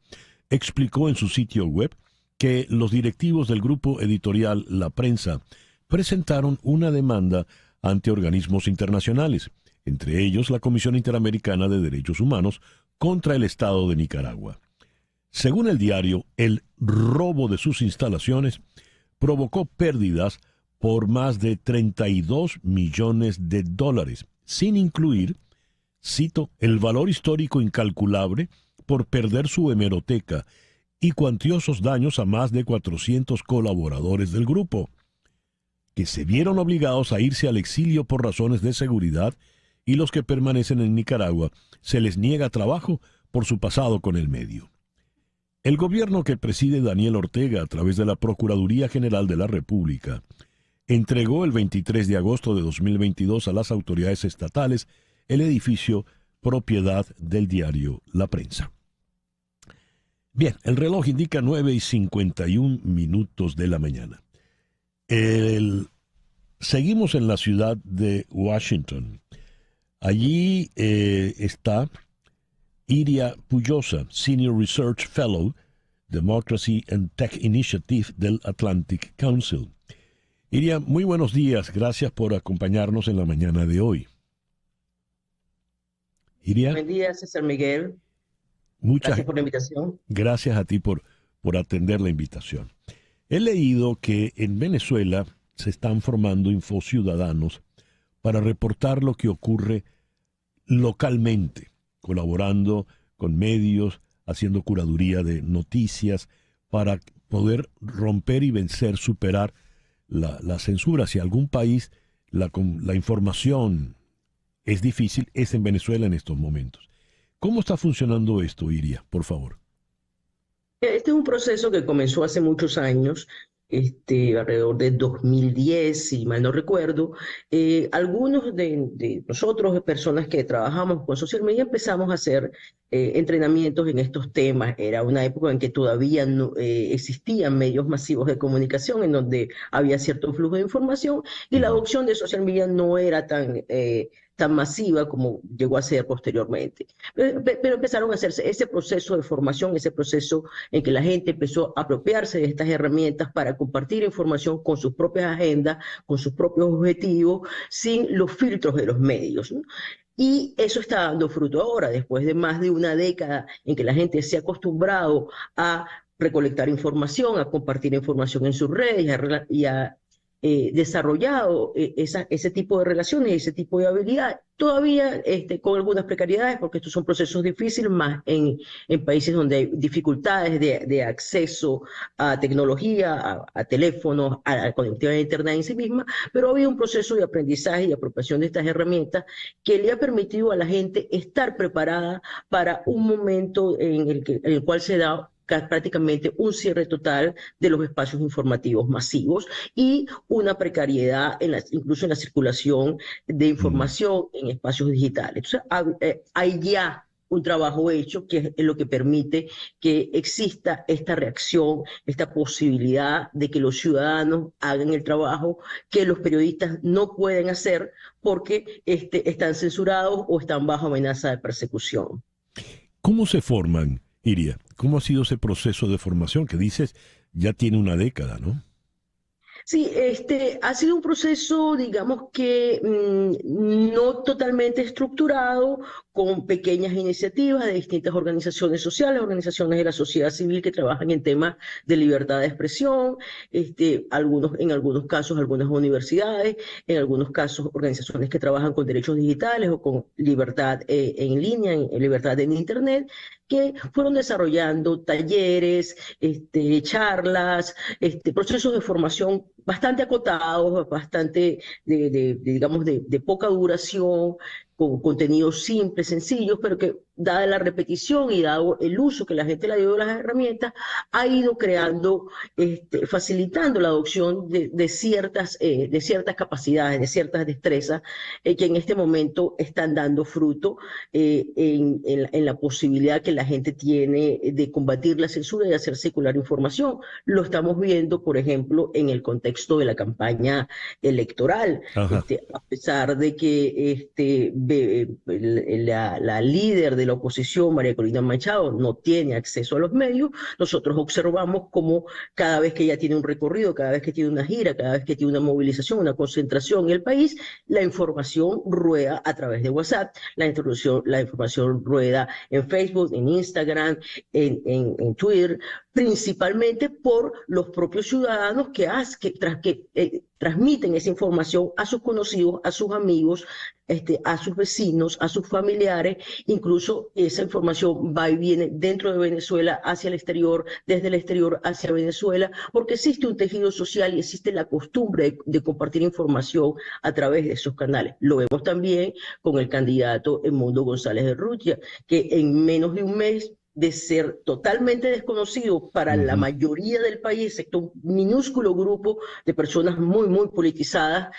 explicó en su sitio web que los directivos del grupo editorial La Prensa presentaron una demanda ante organismos internacionales, entre ellos la Comisión Interamericana de Derechos Humanos, contra el Estado de Nicaragua. Según el diario, el robo de sus instalaciones provocó pérdidas por más de $32 millones, sin incluir, cito, el valor histórico incalculable por perder su hemeroteca y cuantiosos daños a más de 400 colaboradores del grupo, que se vieron obligados a irse al exilio por razones de seguridad, y los que permanecen en Nicaragua se les niega trabajo por su pasado con el medio. El gobierno que preside Daniel Ortega a través de la Procuraduría General de la República entregó el 23 de agosto de 2022 a las autoridades estatales el edificio propiedad del diario La Prensa. Bien, el reloj indica 9:51 de la mañana. Seguimos en la ciudad de Washington. Allí está Iria Puyosa, Senior Research Fellow, Democracy and Tech Initiative del Atlantic Council. Iria, muy buenos días. Gracias por acompañarnos en la mañana de hoy. Iria. Buen día, César Miguel. Gracias por la invitación. Gracias a ti por atender la invitación. He leído que en Venezuela se están formando infociudadanos para reportar lo que ocurre localmente, colaborando con medios, haciendo curaduría de noticias, para poder romper y vencer, superar la censura. Si algún país la información es difícil, es en Venezuela en estos momentos. ¿Cómo está funcionando esto, Iria, por favor? Este es un proceso que comenzó hace muchos años, alrededor de 2010, si mal no recuerdo. Algunos de nosotros, personas que trabajamos con social media, empezamos a hacer entrenamientos en estos temas. Era una época en que todavía no existían medios masivos de comunicación en donde había cierto flujo de información y la adopción de social media no era tan masiva como llegó a ser posteriormente. Pero empezaron a hacerse ese proceso de formación, ese proceso en que la gente empezó a apropiarse de estas herramientas para compartir información con sus propias agendas, con sus propios objetivos, sin los filtros de los medios, ¿no? Y eso está dando fruto ahora, después de más de una década en que la gente se ha acostumbrado a recolectar información, a compartir información en sus redes y a desarrollado ese tipo de relaciones, ese tipo de habilidades, todavía con algunas precariedades, porque estos son procesos difíciles, más en países donde hay dificultades de acceso a tecnología, a teléfonos, a la conectividad de Internet en sí misma, pero ha habido un proceso de aprendizaje y apropiación de estas herramientas que le ha permitido a la gente estar preparada para un momento en el cual se da prácticamente un cierre total de los espacios informativos masivos y una precariedad incluso en la circulación de información en espacios digitales. Entonces, hay ya un trabajo hecho que es lo que permite que exista esta reacción, esta posibilidad de que los ciudadanos hagan el trabajo que los periodistas no pueden hacer porque están censurados o están bajo amenaza de persecución. ¿Cómo se forman, Iria? ¿Cómo ha sido ese proceso de formación que dices ya tiene una década, ¿no? Sí, ha sido un proceso, digamos que no totalmente estructurado, con pequeñas iniciativas de distintas organizaciones sociales, organizaciones de la sociedad civil que trabajan en temas de libertad de expresión, en algunos casos algunas universidades, en algunos casos organizaciones que trabajan con derechos digitales o con libertad en línea, en libertad en Internet, que fueron desarrollando talleres, charlas, procesos de formación bastante acotados, bastante, digamos, de poca duración, con contenidos simples, sencillos, pero que, dada la repetición y dado el uso que la gente le dio de las herramientas, ha ido creando, facilitando la adopción de ciertas capacidades, de ciertas destrezas, que en este momento están dando fruto en la posibilidad que la gente tiene de combatir la censura y hacer circular información. Lo estamos viendo, por ejemplo, en el contexto de la campaña electoral. A pesar de que la líder de la oposición, María Corina Machado, no tiene acceso a los medios, nosotros observamos cómo cada vez que ella tiene un recorrido, cada vez que tiene una gira, cada vez que tiene una movilización, una concentración en el país, la información rueda a través de WhatsApp, la información rueda en Facebook, en Instagram, en Twitter, principalmente por los propios ciudadanos que transmiten esa información a sus conocidos, a sus amigos, a sus vecinos, a sus familiares. Incluso esa información va y viene dentro de Venezuela hacia el exterior, desde el exterior hacia Venezuela, porque existe un tejido social y existe la costumbre de compartir información a través de esos canales. Lo vemos también con el candidato Edmundo González de Urrutia, que en menos de un mes de ser totalmente desconocido para la mayoría del país, excepto un minúsculo grupo de personas muy, muy politizadas,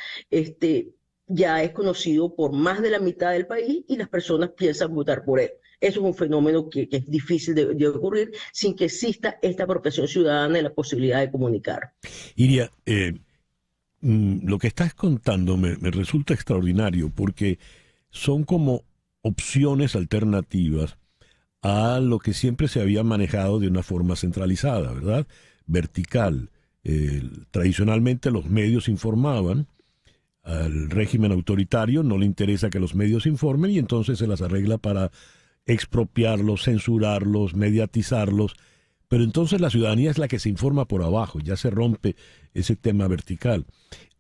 ya es conocido por más de la mitad del país y las personas piensan votar por él. Eso es un fenómeno que es difícil de ocurrir sin que exista esta apropiación ciudadana y la posibilidad de comunicar. Iria, lo que estás contando me resulta extraordinario porque son como opciones alternativas a lo que siempre se había manejado de una forma centralizada, ¿verdad? Vertical. Tradicionalmente los medios informaban, al régimen autoritario no le interesa que los medios informen y entonces se las arregla para expropiarlos, censurarlos, mediatizarlos, pero entonces la ciudadanía es la que se informa por abajo, ya se rompe ese tema vertical.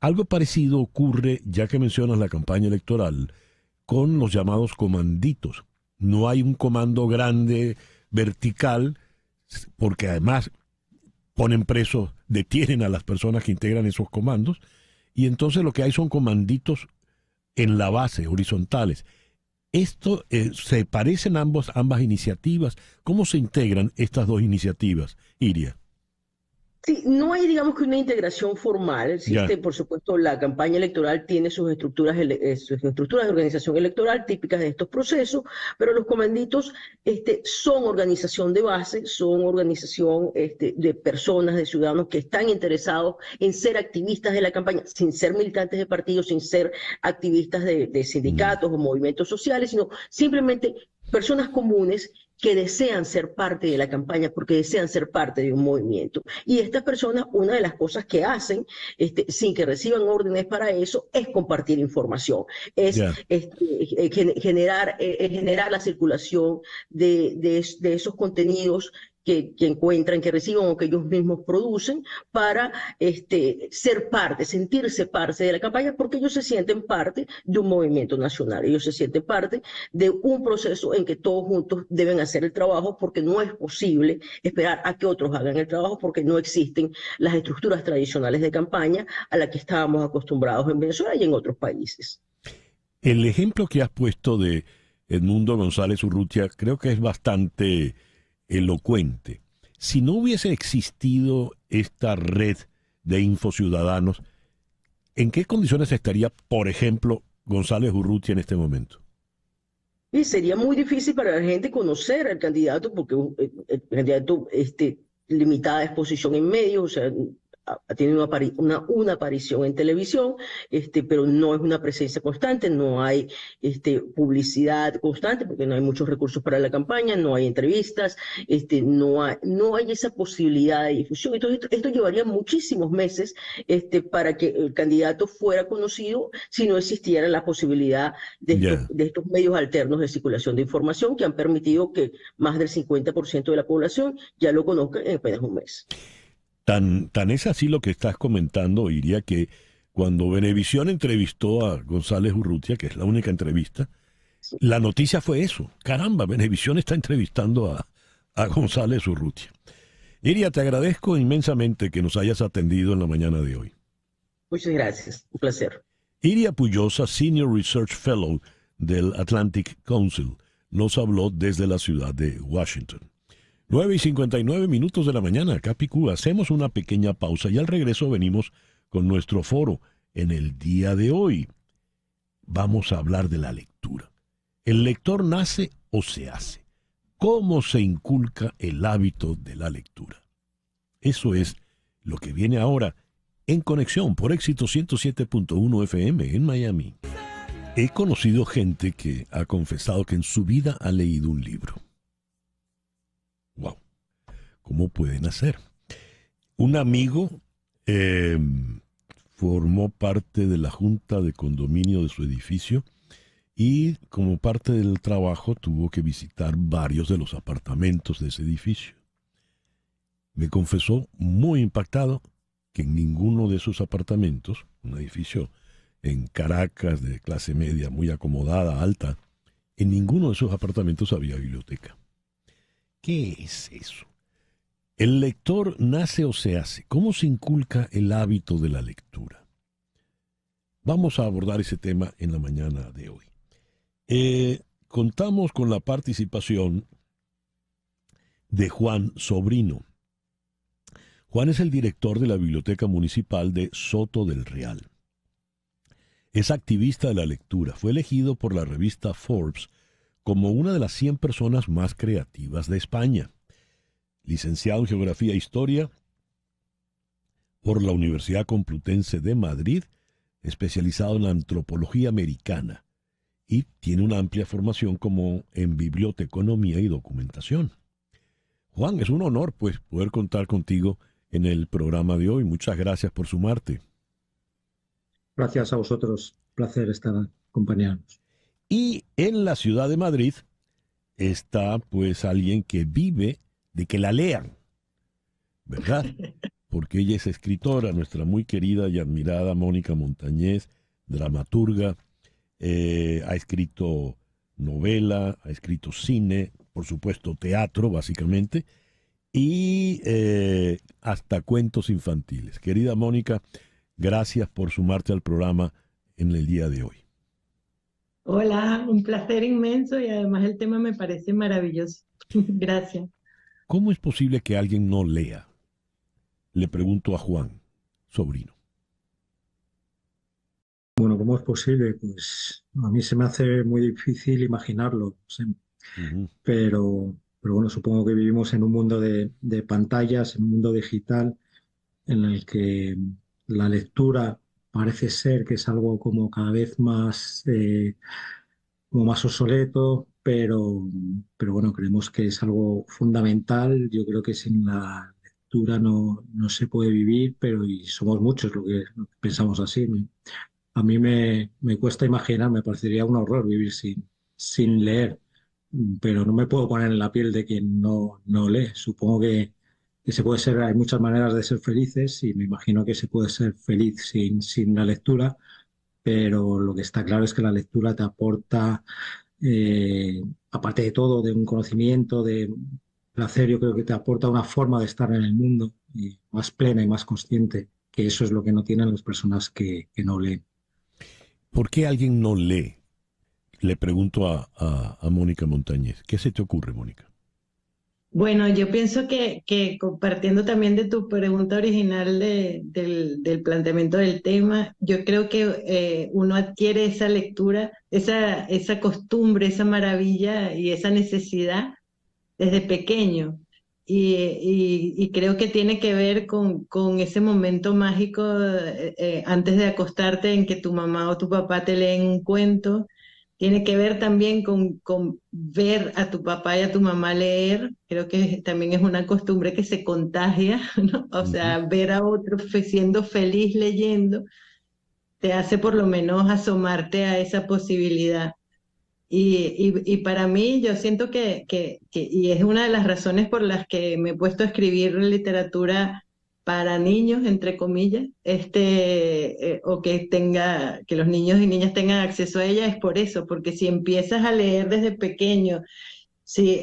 Algo parecido ocurre, ya que mencionas la campaña electoral, con los llamados comanditos. No hay un comando grande, vertical, porque además ponen presos, detienen a las personas que integran esos comandos, y entonces lo que hay son comanditos en la base, horizontales. Esto ¿se parecen ambas iniciativas? ¿Cómo se integran estas dos iniciativas, Iria? Sí, no hay, digamos, que una integración formal. Existe, por supuesto, la campaña electoral tiene sus estructuras de organización electoral típicas de estos procesos, pero los comanditos son organización de base, son organización de personas, de ciudadanos que están interesados en ser activistas de la campaña, sin ser militantes de partidos, sin ser activistas de sindicatos o movimientos sociales, sino simplemente personas comunes que desean ser parte de la campaña porque desean ser parte de un movimiento. Y estas personas, una de las cosas que hacen, sin que reciban órdenes para eso, es compartir información, es generar la circulación de esos contenidos que encuentran, que reciben o que ellos mismos producen para ser parte, sentirse parte de la campaña, porque ellos se sienten parte de un movimiento nacional, ellos se sienten parte de un proceso en que todos juntos deben hacer el trabajo, porque no es posible esperar a que otros hagan el trabajo, porque no existen las estructuras tradicionales de campaña a las que estábamos acostumbrados en Venezuela y en otros países. El ejemplo que has puesto de Edmundo González Urrutia creo que es bastante elocuente. Si no hubiese existido esta red de infociudadanos, ¿en qué condiciones estaría, por ejemplo, González Urrutia en este momento? Y sería muy difícil para la gente conocer al candidato, porque el candidato limitada exposición en medios, o sea, tiene una aparición en televisión, pero no es una presencia constante, no hay publicidad constante, porque no hay muchos recursos para la campaña, no hay entrevistas, no hay esa posibilidad de difusión. Entonces, esto llevaría muchísimos meses para que el candidato fuera conocido si no existiera la posibilidad de estos medios alternos de circulación de información que han permitido que más del 50% de la población ya lo conozca en apenas un mes. Tan es así lo que estás comentando, Iria, que cuando Venevisión entrevistó a González Urrutia, que es la única entrevista, la noticia fue eso. Caramba, Venevisión está entrevistando a González Urrutia. Iria, te agradezco inmensamente que nos hayas atendido en la mañana de hoy. Muchas gracias, un placer. Iria Puyosa, Senior Research Fellow del Atlantic Council, nos habló desde la ciudad de Washington. 9:59 de la mañana, Capicú. Hacemos una pequeña pausa y al regreso venimos con nuestro foro en el día de hoy. Vamos a hablar de la lectura. ¿El lector nace o se hace? ¿Cómo se inculca el hábito de la lectura? Eso es lo que viene ahora en Conexión por Éxito 107.1 FM en Miami. He conocido gente que ha confesado que en su vida ha leído un libro. Wow, ¿cómo pueden hacer? Un amigo formó parte de la junta de condominio de su edificio y como parte del trabajo tuvo que visitar varios de los apartamentos de ese edificio. Me confesó muy impactado que en ninguno de esos apartamentos, un edificio en Caracas de clase media, muy acomodada, alta, en ninguno de esos apartamentos había biblioteca. ¿Qué es eso? ¿El lector nace o se hace? ¿Cómo se inculca el hábito de la lectura? Vamos a abordar ese tema en la mañana de hoy. Contamos con la participación de Juan Sobrino. Juan es el director de la Biblioteca Municipal de Soto del Real. Es activista de la lectura. Fue elegido por la revista Forbes como una de las 100 personas más creativas de España. Licenciado en Geografía e Historia por la Universidad Complutense de Madrid, especializado en la antropología americana, y tiene una amplia formación como en biblioteconomía y documentación. Juan, es un honor pues poder contar contigo en el programa de hoy. Muchas gracias por sumarte. Gracias a vosotros. Placer estar acompañándonos. Y en la ciudad de Madrid está pues alguien que vive de que la lean, ¿verdad? Porque ella es escritora, nuestra muy querida y admirada Mónica Montañez, dramaturga, ha escrito novela, ha escrito cine, por supuesto teatro básicamente, y hasta cuentos infantiles. Querida Mónica, gracias por sumarte al programa en el día de hoy. Hola, un placer inmenso y además el tema me parece maravilloso. Gracias. ¿Cómo es posible que alguien no lea? Le pregunto a Juan, Sobrino. Bueno, ¿cómo es posible? Pues a mí se me hace muy difícil imaginarlo, no sé. Pero bueno, supongo que vivimos en un mundo de pantallas, en un mundo digital, en el que la lectura parece ser que es algo como cada vez más, como más obsoleto, pero bueno, creemos que es algo fundamental. Yo creo que sin la lectura no se puede vivir, y somos muchos lo que pensamos así. A mí me cuesta imaginar, me parecería un horror vivir sin leer. pero no me puedo poner en la piel de quien no lee. Supongo que se puede ser, hay muchas maneras de ser felices y me imagino que se puede ser feliz sin la lectura, pero lo que está claro es que la lectura te aporta, eh, aparte de todo, de un conocimiento, de placer, yo creo que te aporta una forma de estar en el mundo y más plena y más consciente, que eso es lo que no tienen las personas que no leen. ¿Por qué alguien no lee? Le pregunto a Mónica Montañez. ¿Qué se te ocurre, Mónica? Bueno, yo pienso que compartiendo también de tu pregunta original del planteamiento del tema, yo creo que uno adquiere esa lectura, esa costumbre, esa maravilla y esa necesidad desde pequeño. Y creo que tiene que ver con ese momento mágico antes de acostarte en que tu mamá o tu papá te leen un cuento. Tiene que ver también con ver a tu papá y a tu mamá leer. Creo que también es una costumbre que se contagia, ¿no? O sea, ver a otro siendo feliz leyendo te hace por lo menos asomarte a esa posibilidad. Y para mí yo siento y es una de las razones por las que me he puesto a escribir literatura para niños, entre comillas, o que los niños y niñas tengan acceso a ella, es por eso, porque si empiezas a leer desde pequeño, si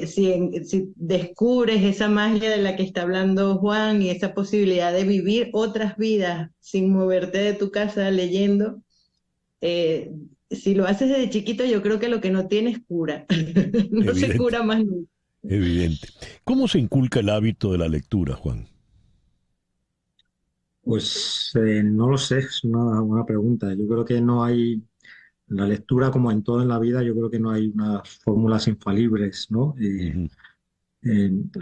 descubres esa magia de la que está hablando Juan y esa posibilidad de vivir otras vidas sin moverte de tu casa leyendo, eh, si lo haces desde chiquito, yo creo que lo que no tienes cura. No se Evidente, cura más nunca. evidente. ¿Cómo se inculca el hábito de la lectura, Juan? Pues no lo sé, es una buena pregunta. Yo creo que no hay, la lectura como en todo en la vida, yo creo que no hay unas fórmulas infalibles, ¿no? Ujú.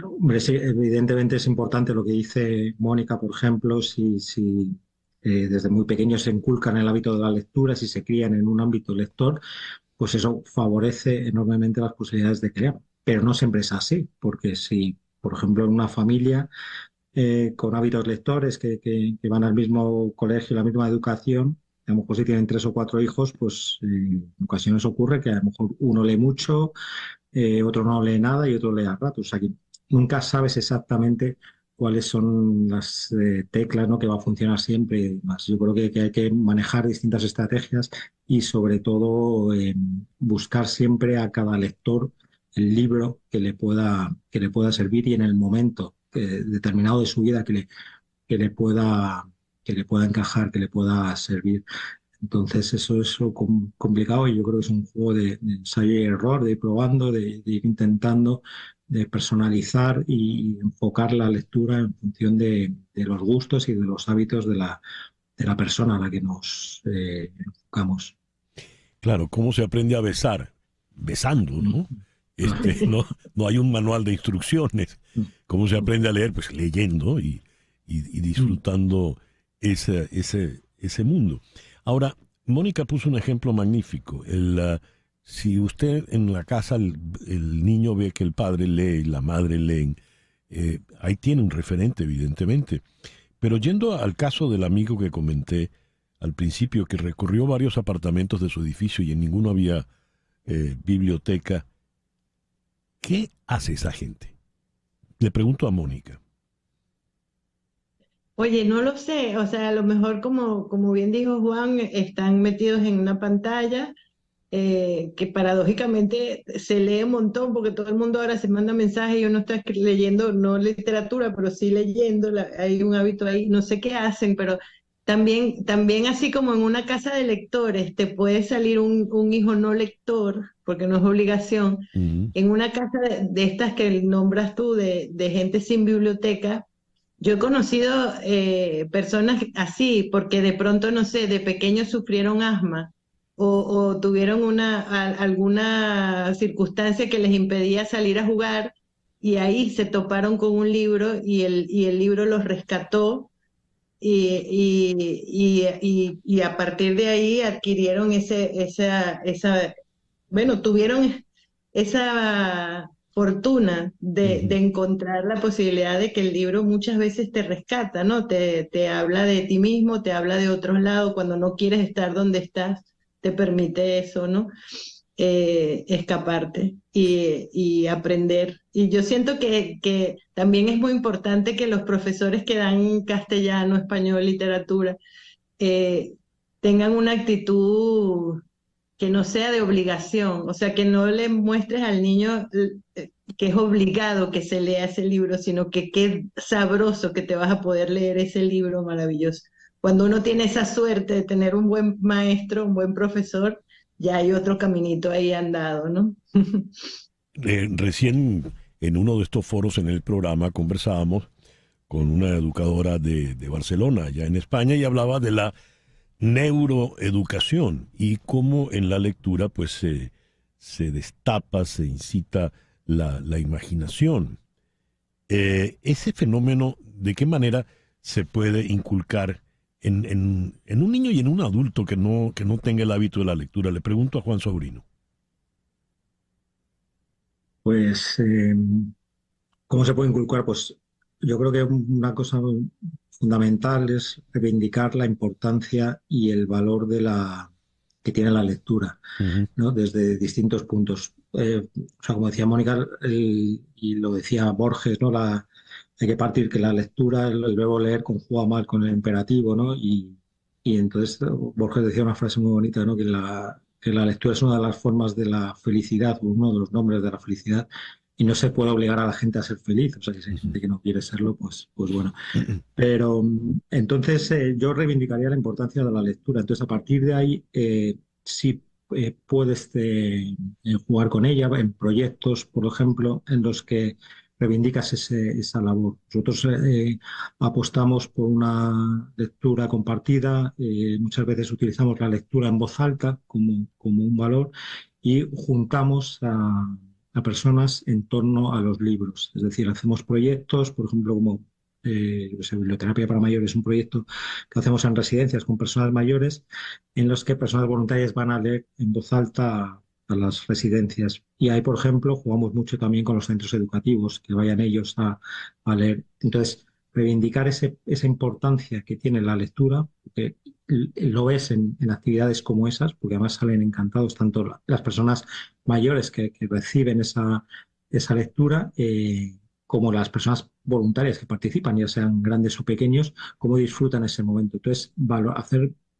Hombre, sí, evidentemente es importante lo que dice Mónica, por ejemplo, si desde muy pequeños se inculcan el hábito de la lectura, si se crían en un ámbito lector, pues eso favorece enormemente las posibilidades de crear. Pero no siempre es así, porque si, por ejemplo, en una familia con hábitos lectores que van al mismo colegio, la misma educación, a lo mejor si tienen 3 o 4 hijos, pues en ocasiones ocurre que a lo mejor uno lee mucho, otro no lee nada y otro lee a ratos. O sea que nunca sabes exactamente cuáles son las teclas, ¿no? Que va a funcionar siempre y demás. Yo creo que hay que manejar distintas estrategias y sobre todo buscar siempre a cada lector el libro que le pueda servir y en el momento determinado de su vida que le pueda encajar, que le pueda servir. Entonces eso es lo complicado y yo creo que es un juego de ensayo y error, de ir probando, de ir intentando, de personalizar y enfocar la lectura en función de los gustos y de los hábitos de la persona a la que nos enfocamos. Claro, ¿cómo se aprende a besar? Besando, ¿no? No hay un manual de instrucciones. ¿Cómo se aprende a leer? Pues leyendo y disfrutando ese mundo. Ahora, Mónica puso un ejemplo magnífico. Si usted en la casa, el niño ve que el padre lee y la madre leen, ahí tiene un referente, evidentemente. Pero yendo al caso del amigo que comenté al principio, que recorrió varios apartamentos de su edificio y en ninguno había biblioteca, ¿qué hace esa gente? Le pregunto a Mónica. Oye, no lo sé, o sea, a lo mejor como bien dijo Juan, están metidos en una pantalla que paradójicamente se lee un montón porque todo el mundo ahora se manda mensajes y uno está leyendo, no literatura, pero sí leyendo, hay un hábito ahí, no sé qué hacen, pero también así como en una casa de lectores te puede salir un hijo no lector, porque no es obligación, en una casa de estas que nombras tú, de gente sin biblioteca. Yo he conocido personas así, porque de pronto, no sé, de pequeños sufrieron asma o tuvieron alguna circunstancia que les impedía salir a jugar y ahí se toparon con un libro y el libro los rescató y a partir de ahí adquirieron bueno, tuvieron esa fortuna de encontrar la posibilidad de que el libro muchas veces te rescata, ¿no? Te habla de ti mismo, te habla de otros lados, cuando no quieres estar donde estás, te permite eso, ¿no? escaparte y aprender. Y yo siento que también es muy importante que los profesores que dan castellano, español, literatura, eh, tengan una actitud que no sea de obligación, o sea, que no le muestres al niño que es obligado que se lea ese libro, sino que qué sabroso que te vas a poder leer ese libro maravilloso. Cuando uno tiene esa suerte de tener un buen maestro, un buen profesor, ya hay otro caminito ahí andado, ¿no? Recién en uno de estos foros en el programa conversábamos con una educadora de Barcelona, ya en España, y hablaba de la neuroeducación y cómo en la lectura pues se destapa, se incita la imaginación. Ese fenómeno, ¿de qué manera se puede inculcar en un niño y en un adulto que no tenga el hábito de la lectura? Le pregunto a Juan Sobrino. Pues, ¿cómo se puede inculcar? Pues yo creo que una cosa fundamental es reivindicar la importancia y el valor que tiene la lectura, Uh-huh. ¿no? Desde distintos puntos. O sea, como decía Mónica, y lo decía Borges, ¿no? Hay que partir que la lectura, el verbo leer conjuga mal con el imperativo, ¿no? Y entonces Borges decía una frase muy bonita, ¿no? Que la lectura es una de las formas de la felicidad, o uno de los nombres de la felicidad, y no se puede obligar a la gente a ser feliz. O sea, que si hay gente que no quiere serlo, pues bueno. Pero entonces yo reivindicaría la importancia de la lectura. Entonces, a partir de ahí, sí puedes jugar con ella en proyectos, por ejemplo, en los que reivindicas esa labor. Nosotros apostamos por una lectura compartida, muchas veces utilizamos la lectura en voz alta como un valor y juntamos a personas en torno a los libros. Es decir, hacemos proyectos, por ejemplo, como Biblioterapia para Mayores, es un proyecto que hacemos en residencias con personas mayores, en los que personas voluntarias van a leer en voz alta a las residencias. Y ahí, por ejemplo, jugamos mucho también con los centros educativos, que vayan ellos a leer. Entonces, reivindicar esa importancia que tiene la lectura, porque lo ves en actividades como esas, porque además salen encantados tanto las personas mayores que reciben esa lectura, como las personas voluntarias que participan, ya sean grandes o pequeños, cómo disfrutan ese momento. Entonces,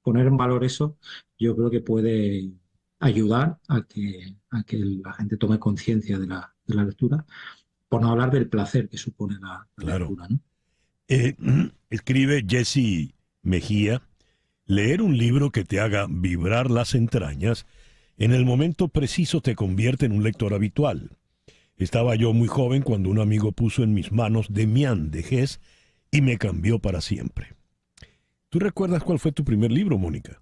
poner en valor eso, yo creo que puede ayudar a que la gente tome conciencia de la lectura, por no hablar del placer que supone la Claro. lectura, ¿no? Escribe Jesse Mejía: leer un libro que te haga vibrar las entrañas, en el momento preciso te convierte en un lector habitual. Estaba yo muy joven cuando un amigo puso en mis manos Demián de Hesse y me cambió para siempre. ¿Tú recuerdas cuál fue tu primer libro, Mónica?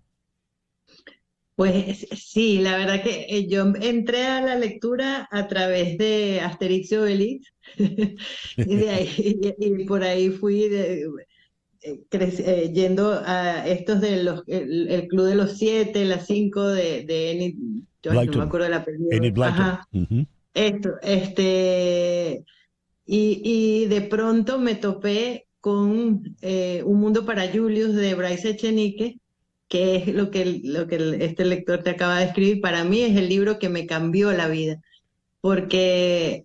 Pues sí, la verdad que yo entré a la lectura a través de Asterix y Obelix y de ahí y por ahí fui yendo a estos el Club de los Siete, las Cinco de Enid, yo no me Blyton. acuerdo del apellido. Enid Blyton. Ajá. Uh-huh. Y de pronto me topé con Un Mundo para Julius de Bryce Echenique, que es lo que este lector te acaba de escribir. Para mí es el libro que me cambió la vida, porque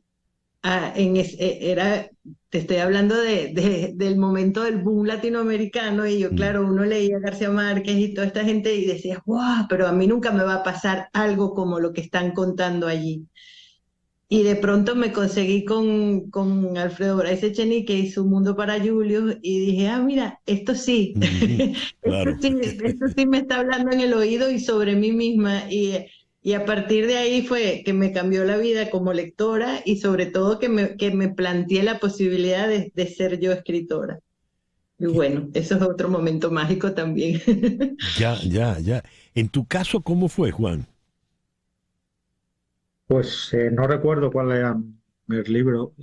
te estoy hablando del momento del boom latinoamericano, y yo, claro, uno leía a García Márquez y toda esta gente y decía, wow, pero a mí nunca me va a pasar algo como lo que están contando allí. Y de pronto me conseguí con Alfredo Bryce Echenique y Su Mundo para Julius, y dije, mira, esto sí, Claro. esto sí me está hablando en el oído y sobre mí misma. Y a partir de ahí fue que me cambió la vida como lectora, y sobre todo que me planteé la posibilidad de ser yo escritora. Y bueno, eso es otro momento mágico también. Ya. En tu caso, ¿cómo fue, Juan? Pues no recuerdo cuál era mi primer libro.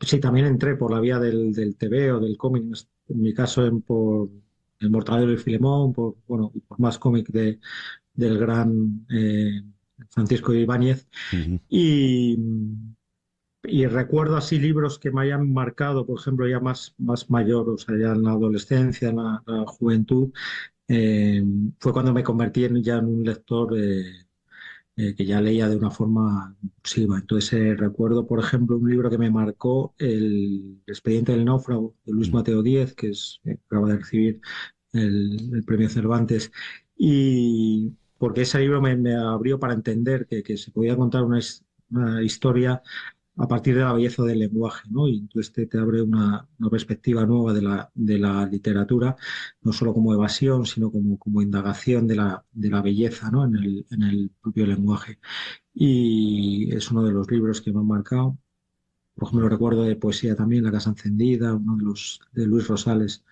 Sí, también entré por la vía del TV o del cómic, en mi caso por El Mortadelo y Filemón, por más cómic del gran Francisco Ibáñez. Uh-huh. Y recuerdo así libros que me hayan marcado, por ejemplo, ya más mayor, o sea, ya en la adolescencia, en la juventud, fue cuando me convertí ya en un lector que ya leía de una forma impulsiva. Entonces recuerdo, por ejemplo, un libro que me marcó, El expediente del náufrago, de Luis Mateo Díez, que acaba de recibir el premio Cervantes, y porque ese libro me abrió para entender que se podía contar una historia a partir de la belleza del lenguaje, ¿no? Y entonces te abre una perspectiva nueva de la literatura, no solo como evasión, sino como indagación de la belleza, ¿no? En el propio lenguaje. Y es uno de los libros que me han marcado. Por ejemplo, recuerdo de poesía también, La casa encendida, uno de Luis Rosales,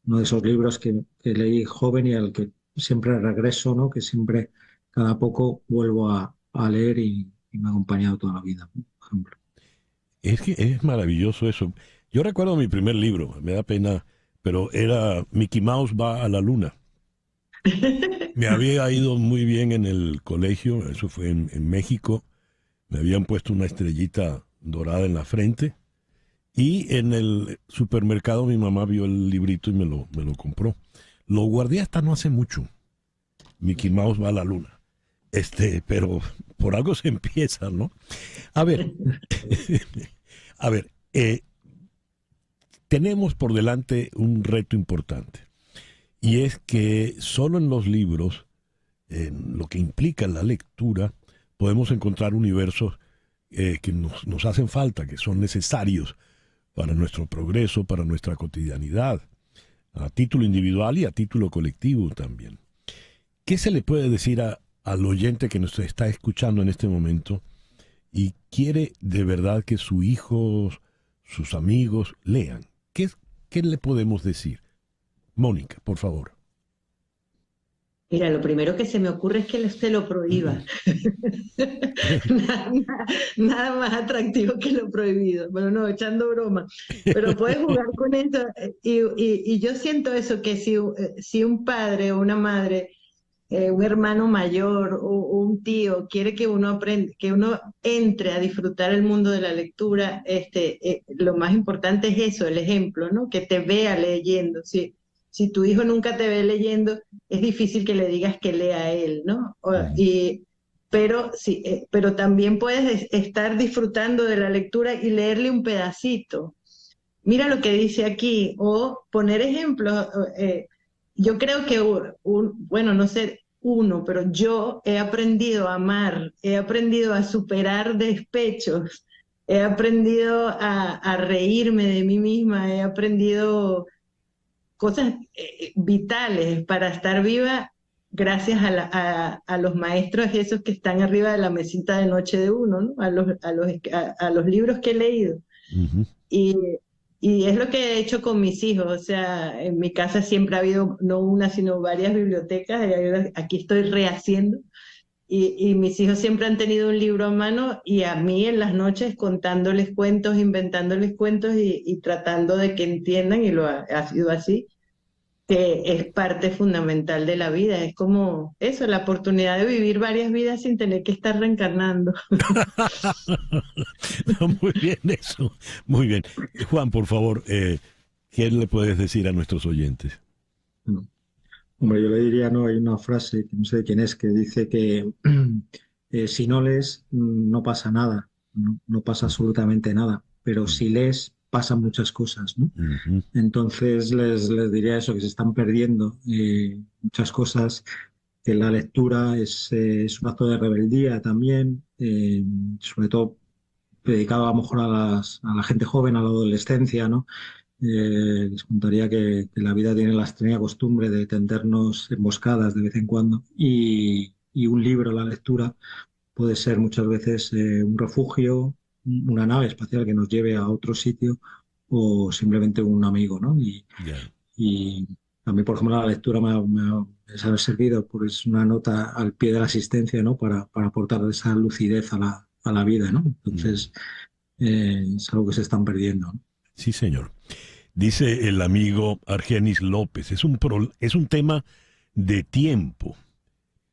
uno de esos libros que leí joven y al que siempre regreso, ¿no? Que siempre, cada poco, vuelvo a leer y me ha acompañado toda la vida, ¿no? Por ejemplo. Es que es maravilloso eso. Yo recuerdo mi primer libro, me da pena, pero era Mickey Mouse va a la luna. Me había ido muy bien en el colegio, eso fue en México. Me habían puesto una estrellita dorada en la frente. Y en el supermercado mi mamá vio el librito y me lo compró. Lo guardé hasta no hace mucho. Mickey Mouse va a la luna. Pero por algo se empieza, ¿no? A ver, tenemos por delante un reto importante. Y es que solo en los libros, en lo que implica la lectura, podemos encontrar universos que nos hacen falta, que son necesarios para nuestro progreso, para nuestra cotidianidad, a título individual y a título colectivo también. ¿Qué se le puede decir al oyente que nos está escuchando en este momento y quiere de verdad que su hijo, sus amigos lean? ¿Qué le podemos decir? Mónica, por favor. Mira, lo primero que se me ocurre es que se lo prohíba. Nada más atractivo que lo prohibido. Bueno, no, echando broma. Pero puedes jugar con eso. Y yo siento eso, que si un padre o una madre, un hermano mayor o un tío quiere que uno aprenda, que uno entre a disfrutar el mundo de la lectura, lo más importante es eso, el ejemplo, ¿no? Que te vea leyendo. Si tu hijo nunca te ve leyendo, es difícil que le digas que lea a él, ¿no? Pero también puedes estar disfrutando de la lectura y leerle un pedacito. Mira lo que dice aquí, o poner ejemplos. Yo creo que, bueno, no sé pero yo he aprendido a amar, he aprendido a superar despechos, he aprendido a reírme de mí misma, he aprendido cosas vitales para estar viva gracias a los maestros esos que están arriba de la mesita de noche de uno, ¿no? A los libros que he leído. Uh-huh. Y es lo que he hecho con mis hijos. O sea, en mi casa siempre ha habido no una, sino varias bibliotecas, y aquí estoy rehaciendo. Y mis hijos siempre han tenido un libro a mano, y a mí en las noches contándoles cuentos, inventándoles cuentos y tratando de que entiendan, y ha sido así, que es parte fundamental de la vida. Es como eso, la oportunidad de vivir varias vidas sin tener que estar reencarnando. Muy bien eso, muy bien. Juan, por favor, ¿qué le puedes decir a nuestros oyentes? Hombre, yo le diría, no, hay una frase, que no sé de quién es, que dice que si no lees no pasa nada, no pasa absolutamente nada, pero si lees pasan muchas cosas, ¿no? Uh-huh. Entonces les diría eso, que se están perdiendo muchas cosas, que la lectura es un acto de rebeldía también, sobre todo dedicado a lo mejor a la gente joven, a la adolescencia, ¿no? Les contaría que la vida tiene la extraña costumbre de tendernos emboscadas de vez en cuando, y un libro, la lectura, puede ser muchas veces un refugio, una nave espacial que nos lleve a otro sitio, o simplemente un amigo, ¿no? Y a mí, por ejemplo, la lectura me ha servido, porque es una nota al pie de la asistencia, ¿no? Para aportar esa lucidez a la vida, ¿no? Entonces, es algo que se están perdiendo, ¿no? Sí, señor. Dice el amigo Argenis López, es un tema de tiempo.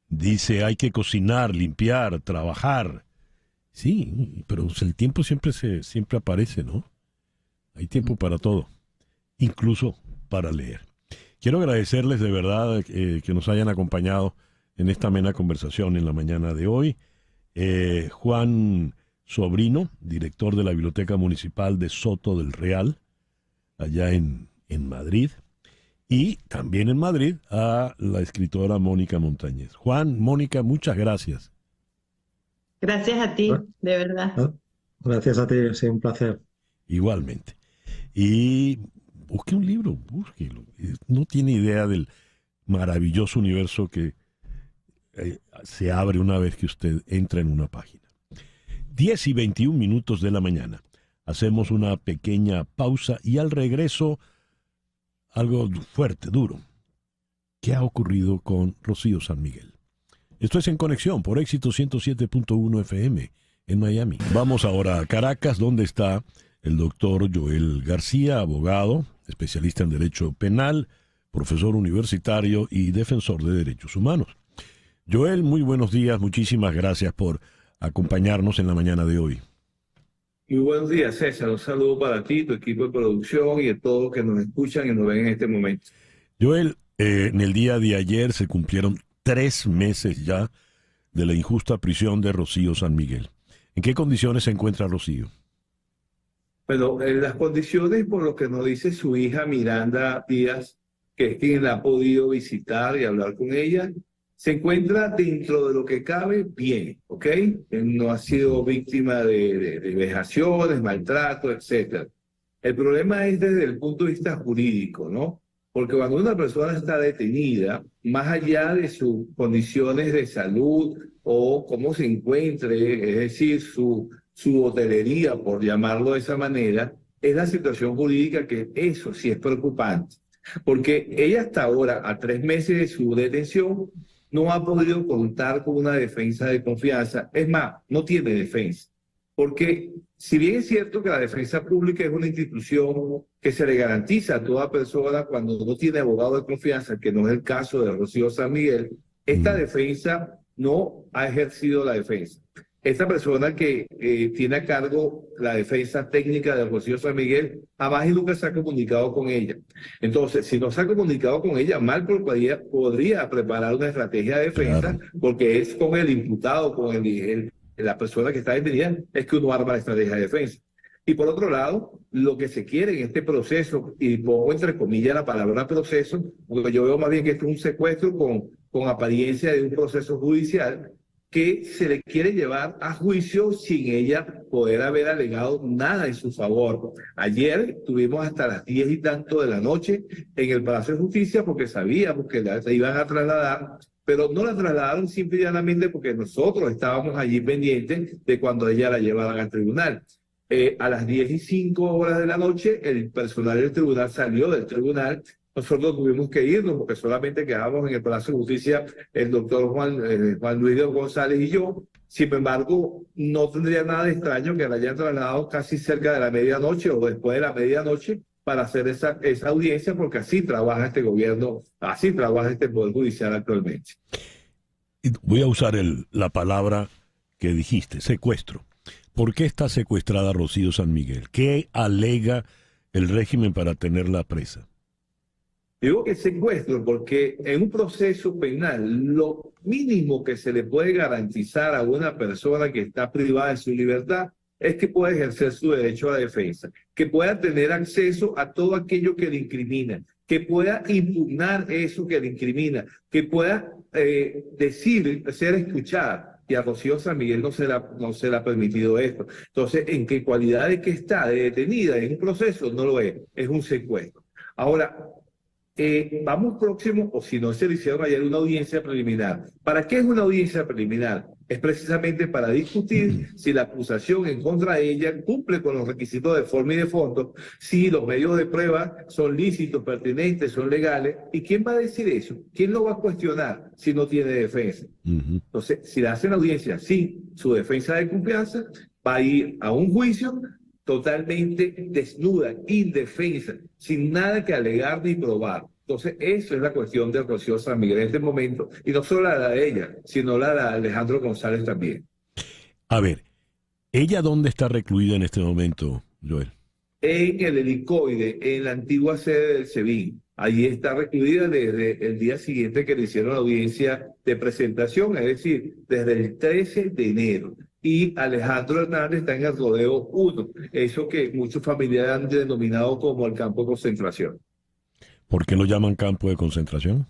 Dice, hay que cocinar, limpiar, trabajar. Sí, pero el tiempo siempre aparece, ¿no? Hay tiempo para todo, incluso para leer. Quiero agradecerles de verdad que nos hayan acompañado en esta amena conversación en la mañana de hoy. Juan Sobrino, director de la Biblioteca Municipal de Soto del Real, allá en Madrid, y también en Madrid a la escritora Mónica Montañez. Juan, Mónica, muchas gracias. Gracias a ti, de verdad. Gracias a ti, ha sido un placer. Igualmente. Y busque un libro, búsquelo. No tiene idea del maravilloso universo que se abre una vez que usted entra en una página. 10:21 de la mañana. Hacemos una pequeña pausa y al regreso algo fuerte, duro. ¿Qué ha ocurrido con Rocío San Miguel? Esto es En Conexión por Éxito 107.1 FM en Miami. Vamos ahora a Caracas, donde está el doctor Joel García, abogado, especialista en Derecho Penal, profesor universitario y defensor de derechos humanos. Joel, muy buenos días, muchísimas gracias por acompañarnos en la mañana de hoy. Muy buenos días, César. Un saludo para ti, tu equipo de producción y a todos los que nos escuchan y nos ven en este momento. Joel, en el día de ayer se cumplieron 3 meses ya de la injusta prisión de Rocío San Miguel. ¿En qué condiciones se encuentra Rocío? Bueno, en las condiciones por lo que nos dice su hija Miranda Díaz, que es quien la ha podido visitar y hablar con ella, se encuentra dentro de lo que cabe bien, ¿ok? Él no ha sido víctima de vejaciones, maltrato, etc. El problema es desde el punto de vista jurídico, ¿no? Porque cuando una persona está detenida, más allá de sus condiciones de salud o cómo se encuentre, es decir, su hotelería, por llamarlo de esa manera, es la situación jurídica que eso sí es preocupante. Porque ella hasta ahora, a 3 meses de su detención, no ha podido contar con una defensa de confianza. Es más, no tiene defensa. Porque si bien es cierto que la defensa pública es una institución que se le garantiza a toda persona cuando no tiene abogado de confianza, que no es el caso de Rocío San Miguel, esta defensa no ha ejercido la defensa. Esta persona que tiene a cargo la defensa técnica de Rocío San Miguel, jamás y nunca se ha comunicado con ella. Entonces, si no se ha comunicado con ella, mal podría preparar una estrategia de defensa, porque es con el imputado, con la persona que está detenida, es que uno arma la estrategia de defensa. Y por otro lado, lo que se quiere en este proceso, y pongo entre comillas la palabra proceso, porque yo veo más bien que esto es un secuestro con apariencia de un proceso judicial, que se le quiere llevar a juicio sin ella poder haber alegado nada en su favor. Ayer estuvimos hasta las 10 y tanto de la noche en el Palacio de Justicia porque sabíamos que la iban a trasladar, pero no la trasladaron simple y llanamente porque nosotros estábamos allí pendientes de cuando ella la llevaran al tribunal. A las 10:05 de la noche, el personal del tribunal salió del tribunal. Nosotros tuvimos que irnos porque solamente quedábamos en el Palacio de Justicia el doctor Juan Luis González y yo. Sin embargo, no tendría nada de extraño que la hayan trasladado casi cerca de la medianoche o después de la medianoche para hacer esa audiencia, porque así trabaja este gobierno, así trabaja este Poder Judicial actualmente. Voy a usar la palabra que dijiste, secuestro. ¿Por qué está secuestrada Rocío San Miguel? ¿Qué alega el régimen para tenerla presa? Digo que secuestro porque en un proceso penal lo mínimo que se le puede garantizar a una persona que está privada de su libertad es que pueda ejercer su derecho a la defensa, que pueda tener acceso a todo aquello que le incrimina, que pueda impugnar eso que le incrimina, que pueda decir, ser escuchada. Y a Rocío San Miguel no se le ha permitido esto. Entonces, ¿en qué cualidad de que está detenida en un proceso? No lo es un secuestro. Ahora, vamos próximo, o si no se le hicieron ayer una audiencia preliminar. ¿Para qué es una audiencia preliminar? Es precisamente para discutir si la acusación en contra de ella cumple con los requisitos de forma y de fondo, si los medios de prueba son lícitos, pertinentes, son legales. ¿Y quién va a decir eso? ¿Quién lo va a cuestionar si no tiene defensa? Entonces, si le hacen audiencia sin su defensa de confianza, va a ir a un juicio totalmente desnuda, indefensa, sin nada que alegar ni probar. Entonces, eso es la cuestión de Rocío San Miguel en este momento, y no solo la de ella, sino la de Alejandro González también. A ver, ¿ella dónde está recluida en este momento, Joel? En el helicoide, en la antigua sede del SEBIN. Allí está recluida desde el día siguiente que le hicieron la audiencia de presentación, es decir, desde el 13 de enero. Y Alejandro Hernández está en el Rodeo 1, eso que muchos familiares han denominado como el campo de concentración. ¿Por qué lo llaman campo de concentración?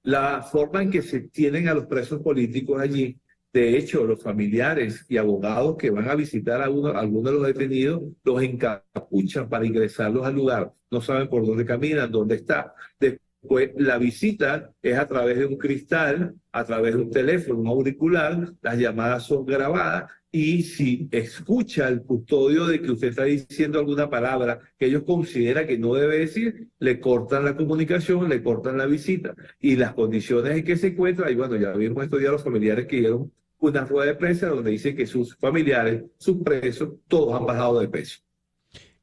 La forma en que se tienen a los presos políticos allí, de hecho, los familiares y abogados que van a visitar a algunos de los detenidos, los encapuchan para ingresarlos al lugar. No saben por dónde caminan, dónde está. Después, la visita es a través de un cristal, a través de un teléfono, un auricular, las llamadas son grabadas y si escucha el custodio de que usted está diciendo alguna palabra que ellos consideran que no debe decir, le cortan la comunicación, le cortan la visita. Y las condiciones en que se encuentra, y bueno, ya vimos estos días los familiares que dieron una rueda de prensa donde dicen que sus familiares, sus presos, todos han bajado de peso.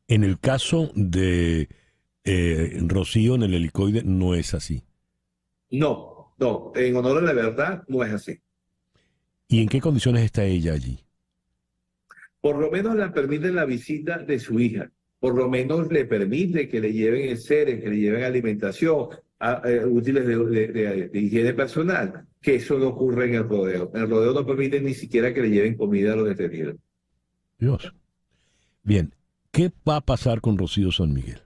En el caso de Rocío en el helicoide no es así. No, en honor a la verdad no es así. ¿Y en qué condiciones está ella allí? Por lo menos le permiten la visita de su hija, por lo menos le permite que le lleven enseres, que le lleven alimentación, útiles de higiene personal, que eso no ocurre en el Rodeo. En el Rodeo no permiten ni siquiera que le lleven comida a los detenidos. Dios. Bien, ¿qué va a pasar con Rocío San Miguel?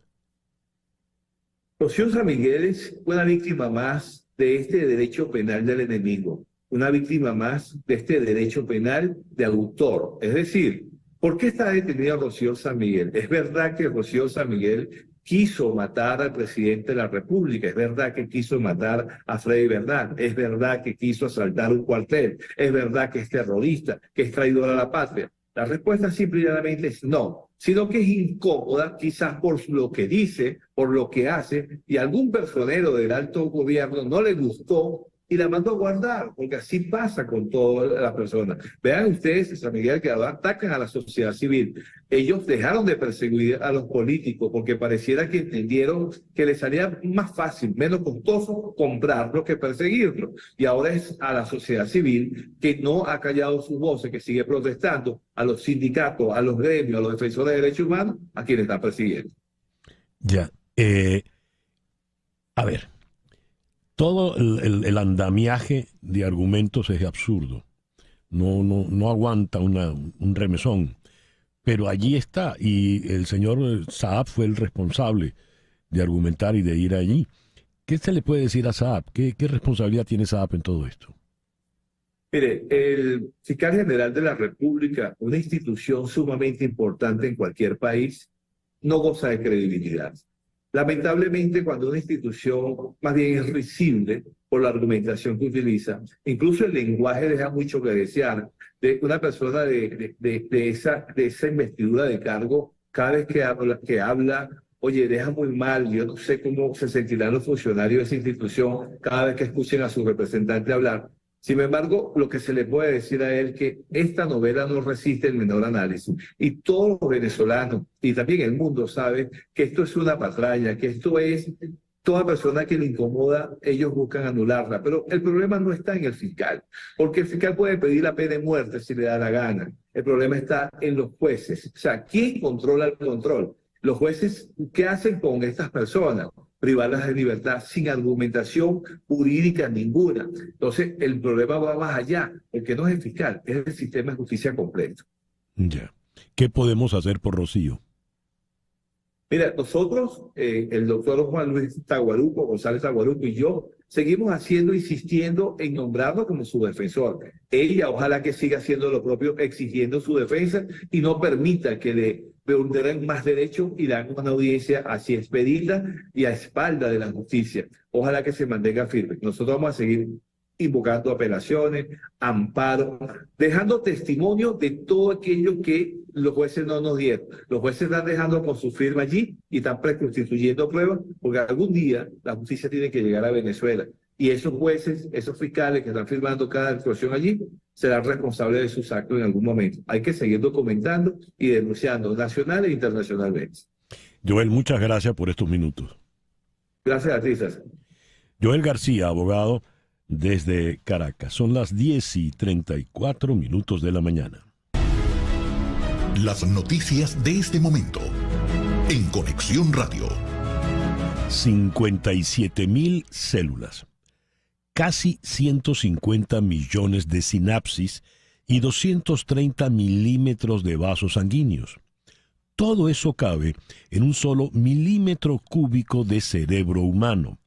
Rocío San Miguel es una víctima más de este derecho penal del enemigo, una víctima más de este derecho penal de autor. Es decir, ¿por qué está detenida Rocío San Miguel? Es verdad que Rocío San Miguel quiso matar al presidente de la República, es verdad que quiso matar a Freddy Verdán, es verdad que quiso asaltar un cuartel, es verdad que es terrorista, que es traidor a la patria. La respuesta simple y llanamente es no, sino que es incómoda quizás por lo que dice, por lo que hace, y algún personero del alto gobierno no le gustó y la mandó a guardar, porque así pasa con todas las personas. Vean ustedes, San Miguel, que atacan a la sociedad civil. Ellos dejaron de perseguir a los políticos porque pareciera que entendieron que les salía más fácil, menos costoso comprarlos que perseguirlos. Y ahora es a la sociedad civil que no ha callado sus voces, que sigue protestando, a los sindicatos, a los gremios, a los defensores de derechos humanos, a quienes están persiguiendo. Ya. A ver. Todo el andamiaje de argumentos es absurdo. No aguanta un remesón. Pero allí está. Y el señor Saab fue el responsable de argumentar y de ir allí. ¿Qué se le puede decir a Saab? ¿Qué responsabilidad tiene Saab en todo esto? Mire, el fiscal general de la República, una institución sumamente importante en cualquier país, no goza de credibilidad. Lamentablemente, cuando una institución más bien es risible por la argumentación que utiliza, incluso el lenguaje deja mucho que desear, de una persona de esa investidura de cargo, cada vez que habla, oye, deja muy mal, yo no sé cómo se sentirán los funcionarios de esa institución cada vez que escuchen a su representante hablar. Sin embargo, lo que se le puede decir a él es que esta novela no resiste el menor análisis. Y todos los venezolanos y también el mundo saben que esto es una patraña, que esto es toda persona que le incomoda, ellos buscan anularla. Pero el problema no está en el fiscal, porque el fiscal puede pedir la pena de muerte si le da la gana. El problema está en los jueces. O sea, ¿quién controla el control? Los jueces, ¿qué hacen con estas personas? Privarlas de libertad sin argumentación jurídica ninguna. Entonces, el problema va más allá, porque no es el fiscal, es el sistema de justicia completo. Ya. ¿Qué podemos hacer por Rocío? Mira, nosotros, el doctor Juan Luis González Taguaruco y yo, seguimos insistiendo en nombrarlo como su defensor. Ella, ojalá que siga haciendo lo propio, exigiendo su defensa y no permita que le vulneren más derechos y dan una audiencia así expedita y a espalda de la justicia. Ojalá que se mantenga firme. Nosotros vamos a seguir invocando apelaciones, amparo, dejando testimonio de todo aquello que los jueces no nos dieron. Los jueces están dejando con su firma allí y están preconstituyendo pruebas, porque algún día la justicia tiene que llegar a Venezuela. Y esos jueces, esos fiscales que están firmando cada actuación allí, serán responsables de sus actos en algún momento. Hay que seguir documentando y denunciando nacional e internacionalmente. Joel, muchas gracias por estos minutos. Gracias a ti, César. Joel García, abogado desde Caracas. Son las 10:34 de la mañana. Las noticias de este momento en Conexión Radio. 57.000 células, casi 150 millones de sinapsis y 230 milímetros de vasos sanguíneos. Todo eso cabe en un solo milímetro cúbico de cerebro humano,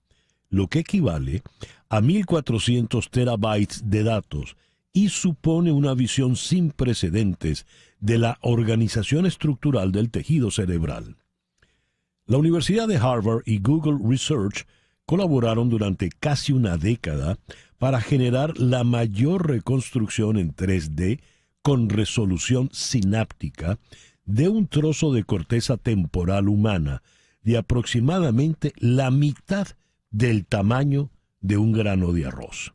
lo que equivale a 1.400 terabytes de datos y supone una visión sin precedentes de la organización estructural del tejido cerebral. La Universidad de Harvard y Google Research colaboraron durante casi una década para generar la mayor reconstrucción en 3D con resolución sináptica de un trozo de corteza temporal humana de aproximadamente la mitad del tamaño de un grano de arroz.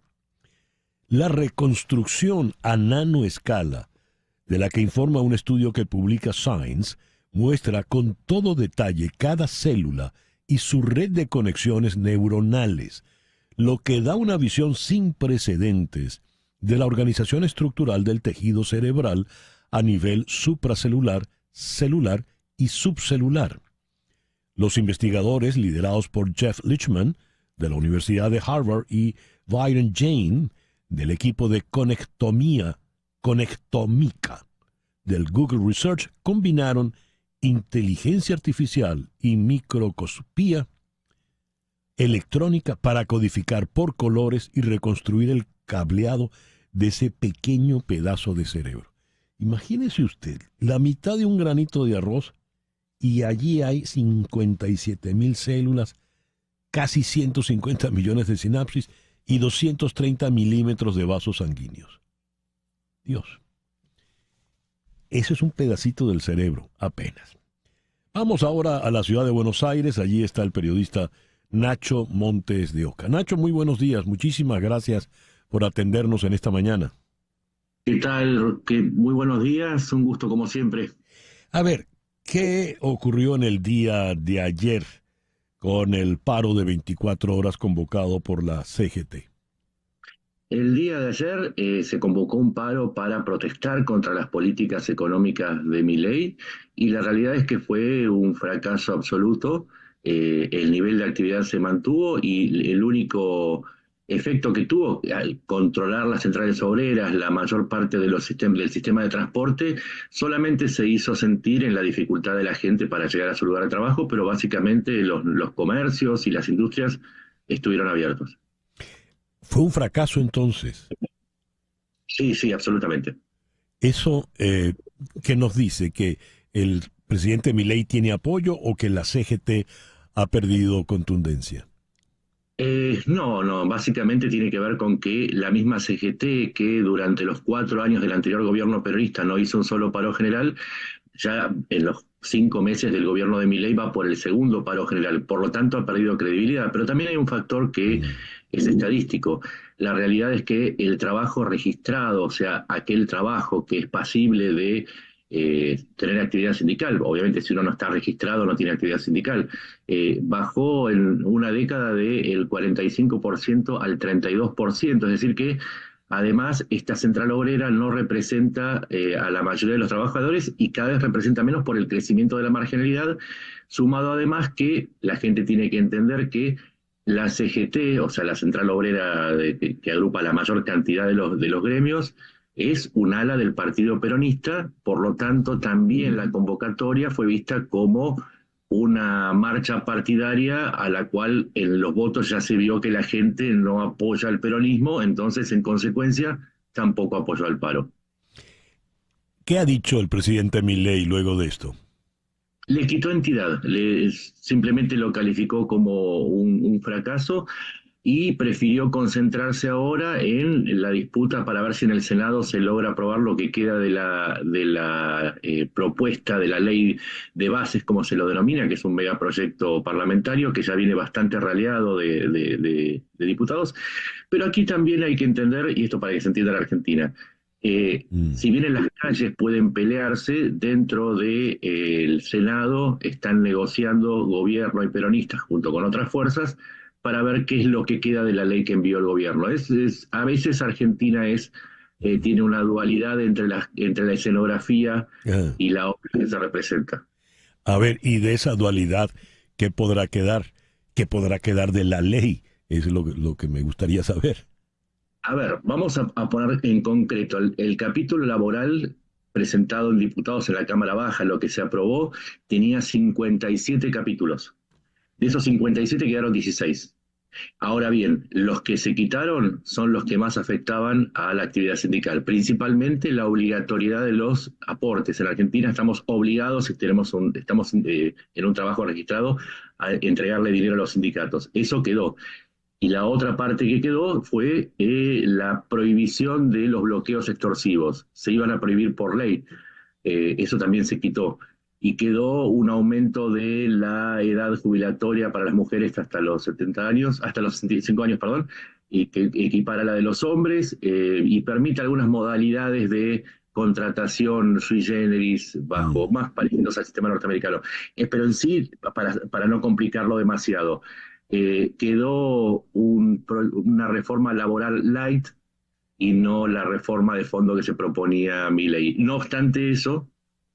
La reconstrucción a nanoescala, de la que informa un estudio que publica Science, muestra con todo detalle cada célula y su red de conexiones neuronales, lo que da una visión sin precedentes de la organización estructural del tejido cerebral a nivel supracelular, celular y subcelular. Los investigadores, liderados por Jeff Lichtman, de la Universidad de Harvard, y Byron Jane, del equipo de conectómica del Google Research, combinaron inteligencia artificial y microscopía electrónica para codificar por colores y reconstruir el cableado de ese pequeño pedazo de cerebro. Imagínese usted, la mitad de un granito de arroz y allí hay 57.000 células, casi 150 millones de sinapsis y 230 milímetros de vasos sanguíneos. Dios. Eso es un pedacito del cerebro, apenas. Vamos ahora a la ciudad de Buenos Aires. Allí está el periodista Nacho Montes de Oca. Nacho, muy buenos días. Muchísimas gracias por atendernos en esta mañana. ¿Qué tal? Muy buenos días. Un gusto como siempre. A ver, ¿qué ocurrió en el día de ayer con el paro de 24 horas convocado por la CGT? El día de ayer se convocó un paro para protestar contra las políticas económicas de Milei y la realidad es que fue un fracaso absoluto. El nivel de actividad se mantuvo y el único efecto que tuvo al controlar las centrales obreras, la mayor parte de del sistema de transporte, solamente se hizo sentir en la dificultad de la gente para llegar a su lugar de trabajo, pero básicamente los comercios y las industrias estuvieron abiertos. ¿Fue un fracaso entonces? Sí, absolutamente. ¿Eso qué nos dice? ¿Que el presidente Milei tiene apoyo o que la CGT ha perdido contundencia? No, básicamente tiene que ver con que la misma CGT, que durante los 4 años del anterior gobierno peronista no hizo un solo paro general, ya en los 5 meses del gobierno de Milei va por el segundo paro general, por lo tanto ha perdido credibilidad, pero también hay un factor que es estadístico. La realidad es que el trabajo registrado, o sea, aquel trabajo que es pasible de tener actividad sindical, obviamente si uno no está registrado no tiene actividad sindical, bajó en una década del 45% al 32%, es decir que además esta central obrera no representa a la mayoría de los trabajadores y cada vez representa menos por el crecimiento de la marginalidad, sumado además que la gente tiene que entender que la CGT, o sea la central obrera que agrupa la mayor cantidad de los gremios, es un ala del partido peronista, por lo tanto también la convocatoria fue vista como una marcha partidaria a la cual en los votos ya se vio que la gente no apoya al peronismo, entonces en consecuencia tampoco apoyó al paro. ¿Qué ha dicho el presidente Milei luego de esto? Le quitó entidad, simplemente lo calificó como un fracaso y prefirió concentrarse ahora en la disputa para ver si en el Senado se logra aprobar lo que queda de la propuesta de la ley de bases, como se lo denomina, que es un megaproyecto parlamentario que ya viene bastante raleado de diputados. Pero aquí también hay que entender, y esto para que se entienda la Argentina, si bien en las calles pueden pelearse, dentro del Senado están negociando gobierno y peronistas junto con otras fuerzas para ver qué es lo que queda de la ley que envió el gobierno. A veces Argentina tiene una dualidad entre la escenografía y la obra que se representa. A ver, y de esa dualidad, ¿qué podrá quedar? ¿Qué podrá quedar de la ley? Es lo que me gustaría saber. A ver, vamos a poner en concreto el capítulo laboral presentado en diputados en la Cámara Baja, lo que se aprobó, tenía 57 capítulos. De esos 57 quedaron 16. Ahora bien, los que se quitaron son los que más afectaban a la actividad sindical, principalmente la obligatoriedad de los aportes. En Argentina estamos obligados, estamos en un trabajo registrado, a entregarle dinero a los sindicatos. Eso quedó. Y la otra parte que quedó fue la prohibición de los bloqueos extorsivos. Se iban a prohibir por ley. Eso también se quitó. Y quedó un aumento de la edad jubilatoria para las mujeres hasta los 70 años, hasta los 65 años, perdón, y que equipara la de los hombres, y permite algunas modalidades de contratación sui generis más parecidos al sistema norteamericano. Pero en sí, para no complicarlo demasiado, quedó una reforma laboral light y no la reforma de fondo que se proponía Milei. No obstante eso,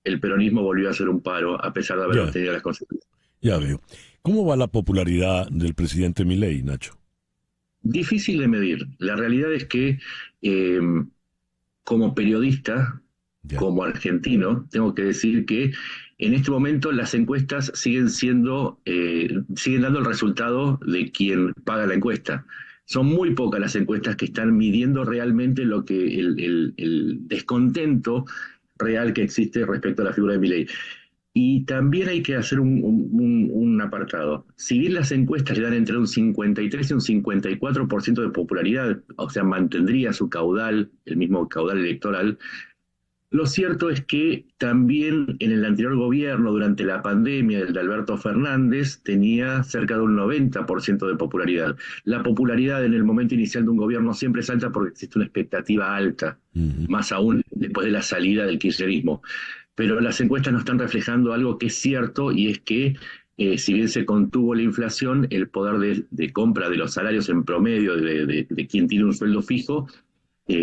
el peronismo volvió a hacer un paro a pesar de haber obtenido las consecuencias. Ya veo. ¿Cómo va la popularidad del presidente Milei, Nacho? Difícil de medir. La realidad es que como periodista, como argentino, tengo que decir que en este momento las encuestas siguen dando el resultado de quien paga la encuesta. Son muy pocas las encuestas que están midiendo realmente lo que el descontento real que existe respecto a la figura de Milei. Y también hay que hacer un apartado. Si bien las encuestas le dan entre un 53 y un 54% de popularidad, o sea, mantendría su caudal, el mismo caudal electoral, lo cierto es que también en el anterior gobierno, durante la pandemia, el de Alberto Fernández, tenía cerca de un 90% de popularidad. La popularidad en el momento inicial de un gobierno siempre es alta porque existe una expectativa alta, más aún después de la salida del kirchnerismo. Pero las encuestas no están reflejando algo que es cierto, y es que si bien se contuvo la inflación, el poder de compra de los salarios en promedio de quien tiene un sueldo fijo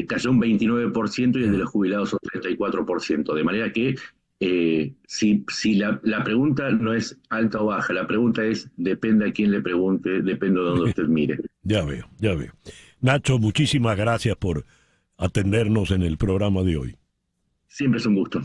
cayó un 29% y el de los jubilados un 34%. De manera que si la pregunta no es alta o baja, la pregunta es, depende a quién le pregunte, depende de dónde usted mire. Ya veo. Nacho, muchísimas gracias por atendernos en el programa de hoy. Siempre es un gusto.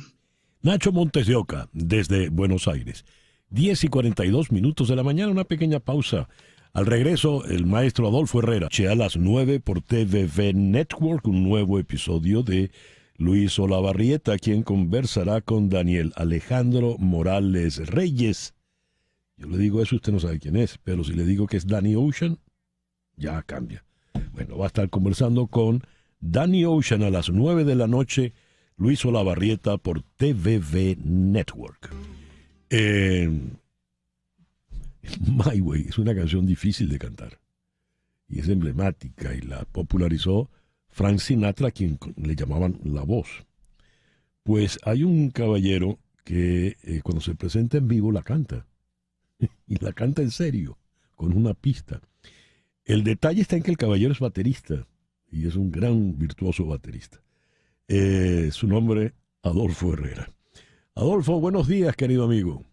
Nacho Montes de Oca, desde Buenos Aires. 10:42 de la mañana, una pequeña pausa. Al regreso, el maestro Adolfo Herrera, a las 9 por TVV Network, un nuevo episodio de Luis Olavarrieta, quien conversará con Daniel Alejandro Morales Reyes. Yo le digo eso, usted no sabe quién es, pero si le digo que es Danny Ocean, ya cambia. Bueno, va a estar conversando con Danny Ocean a las 9 de la noche, Luis Olavarrieta por TVV Network. My Way es una canción difícil de cantar y es emblemática, y la popularizó Frank Sinatra, a quien le llamaban La Voz. Pues hay un caballero que cuando se presenta en vivo la canta, y la canta en serio, con una pista. El detalle está en que el caballero es baterista, y es un gran virtuoso baterista. Su nombre, Adolfo Herrera. Adolfo, buenos días, querido amigo.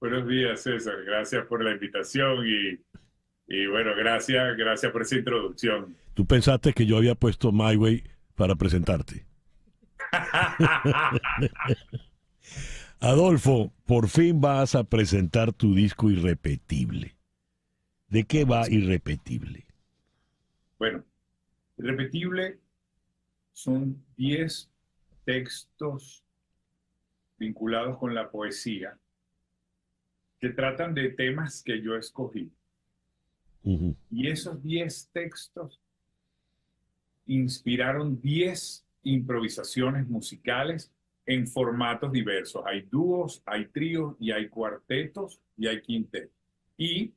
Buenos días, César. Gracias por la invitación y bueno, gracias por esa introducción. Tú pensaste que yo había puesto My Way para presentarte. Adolfo, por fin vas a presentar tu disco Irrepetible. ¿De qué va Irrepetible? Bueno, Irrepetible son 10 textos vinculados con la poesía que tratan de temas que yo escogí. Y esos 10 textos inspiraron 10 improvisaciones musicales en formatos diversos. Hay dúos, hay tríos, y hay cuartetos, y hay quintetos. Y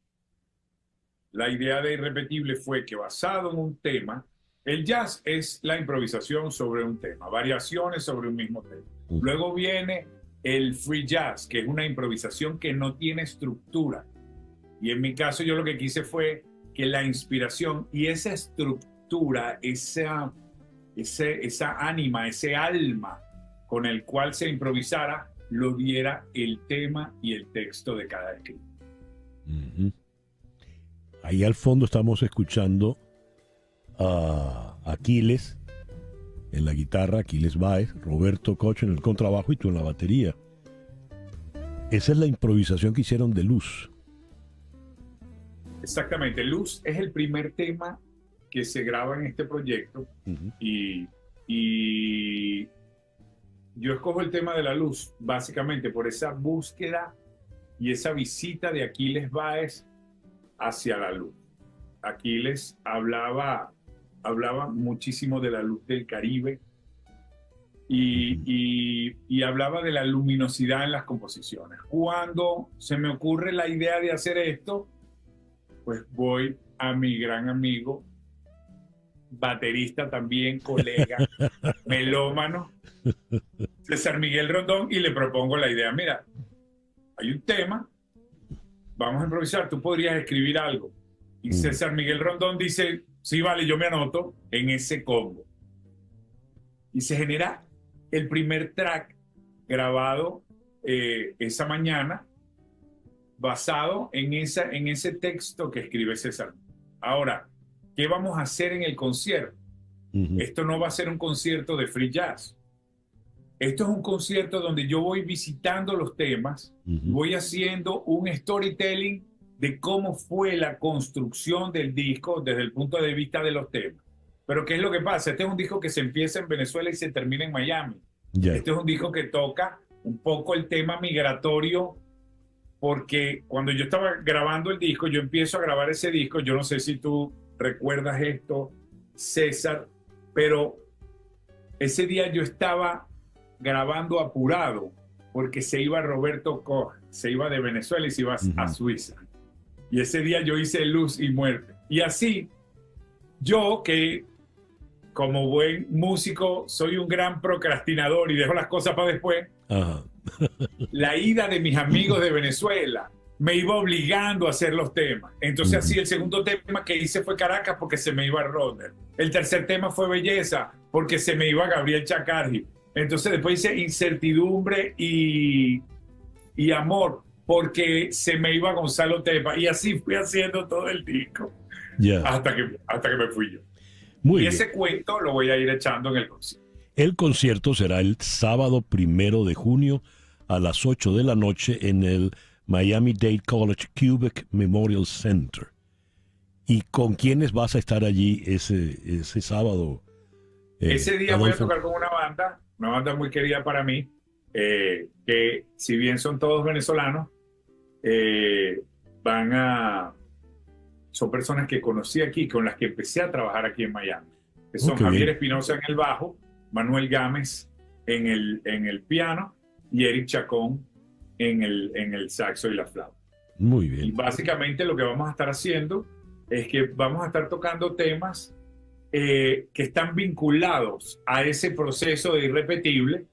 la idea de Irrepetible fue que, basado en un tema, el jazz es la improvisación sobre un tema, variaciones sobre un mismo tema. Luego viene el free jazz, que es una improvisación que no tiene estructura. Y en mi caso yo lo que quise fue que la inspiración y esa estructura, esa ánima, ese alma con el cual se improvisara, lo diera el tema y el texto de cada escrito. Ahí al fondo estamos escuchando a Aquiles en la guitarra, Aquiles Báez, Roberto Cocho en el contrabajo y tú en la batería. Esa es la improvisación que hicieron de Luz. Exactamente, Luz es el primer tema que se graba en este proyecto. Y yo escojo el tema de la luz básicamente por esa búsqueda y esa visita de Aquiles Báez hacia la luz. Aquiles hablaba muchísimo de la luz del Caribe y hablaba de la luminosidad en las composiciones. Cuando se me ocurre la idea de hacer esto, pues voy a mi gran amigo, baterista también, colega, melómano, César Miguel Rondón, y le propongo la idea. Mira, hay un tema, vamos a improvisar, tú podrías escribir algo. Y César Miguel Rondón dice, sí, vale, yo me anoto en ese combo. Y se genera el primer track grabado esa mañana, basado en ese texto que escribe César. Ahora, ¿qué vamos a hacer en el concierto? Esto no va a ser un concierto de free jazz. Esto es un concierto donde yo voy visitando los temas, voy haciendo un storytelling de cómo fue la construcción del disco desde el punto de vista de los temas. Pero ¿qué es lo que pasa? Este es un disco que se empieza en Venezuela y se termina en Miami. Este es un disco que toca un poco el tema migratorio, porque cuando yo estaba grabando el disco, yo empiezo a grabar ese disco, yo no sé si tú recuerdas esto, César, pero ese día yo estaba grabando apurado porque se iba Roberto Koch, se iba de Venezuela y se iba a Suiza. Y ese día yo hice Luz y Muerte. Y así, yo que como buen músico soy un gran procrastinador y dejo las cosas para después, la ida de mis amigos de Venezuela me iba obligando a hacer los temas. Entonces así el segundo tema que hice fue Caracas porque se me iba Rodner. El tercer tema fue Belleza porque se me iba Gabriel Chacargi. Entonces después hice Incertidumbre y Amor porque se me iba Gonzalo Tepa. Y así fui haciendo todo el disco hasta que me fui yo. Ese cuento lo voy a ir echando en el concierto. El concierto será el sábado 1 de junio a las 8 de la noche en el Miami-Dade College Kubek Memorial Center. ¿Y con quiénes vas a estar allí ese sábado? Ese día voy a tocar con una banda muy querida para mí, que si bien son todos venezolanos, son personas que conocí aquí, con las que empecé a trabajar aquí en Miami. Que son Javier Espinosa en el bajo, Manuel Gámez en el piano y Eric Chacón en el saxo y la flauta. Muy bien. Y básicamente lo que vamos a estar haciendo es que vamos a estar tocando temas que están vinculados a ese proceso de Irrepetible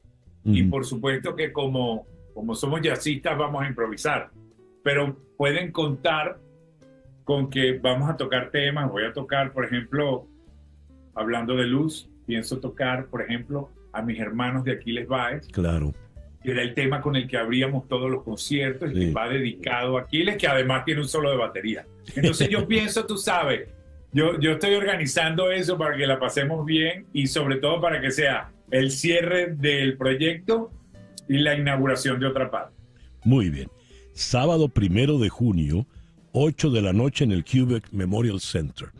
y por supuesto que como somos jazzistas vamos a improvisar, pero pueden contar con que vamos a tocar temas. Voy a tocar, por ejemplo, hablando de Luz, pienso tocar, por ejemplo, a mis hermanos de Aquiles Báez. Claro. Que era el tema con el que abríamos todos los conciertos y que va dedicado a Aquiles, que además tiene un solo de batería. Entonces yo pienso, tú sabes, yo estoy organizando eso para que la pasemos bien y sobre todo para que sea el cierre del proyecto y la inauguración de otra parte. Muy bien. Sábado 1 de junio, 8 de la noche en el Kubek Memorial Center.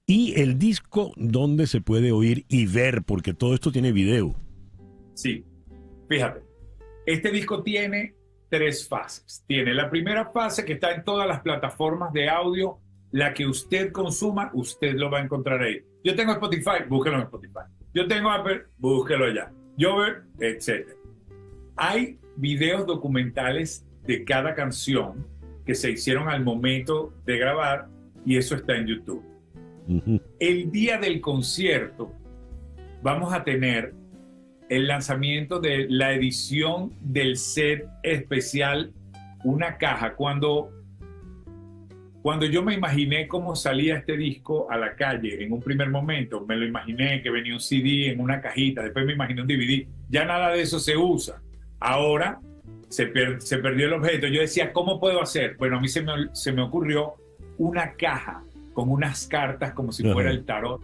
Y el disco, ¿dónde se puede oír y ver? Porque todo esto tiene video. Sí, fíjate. Este disco tiene 3 fases. Tiene la primera fase que está en todas las plataformas de audio. La que usted consuma, usted lo va a encontrar ahí. Yo tengo Spotify, búsquelo en Spotify. Yo tengo Apple, búsquelo allá. Yover, etc. Hay videos documentales de cada canción que se hicieron al momento de grabar y eso está en YouTube. El día del concierto vamos a tener el lanzamiento de la edición del set especial, una caja. Cuando yo me imaginé cómo salía este disco a la calle en un primer momento, me lo imaginé que venía un CD en una cajita, después me imaginé un DVD. Ya nada de eso se usa. Ahora se perdió el objeto. Yo decía, ¿cómo puedo hacer? Bueno, a mí se me ocurrió una caja con unas cartas como si fuera el tarot,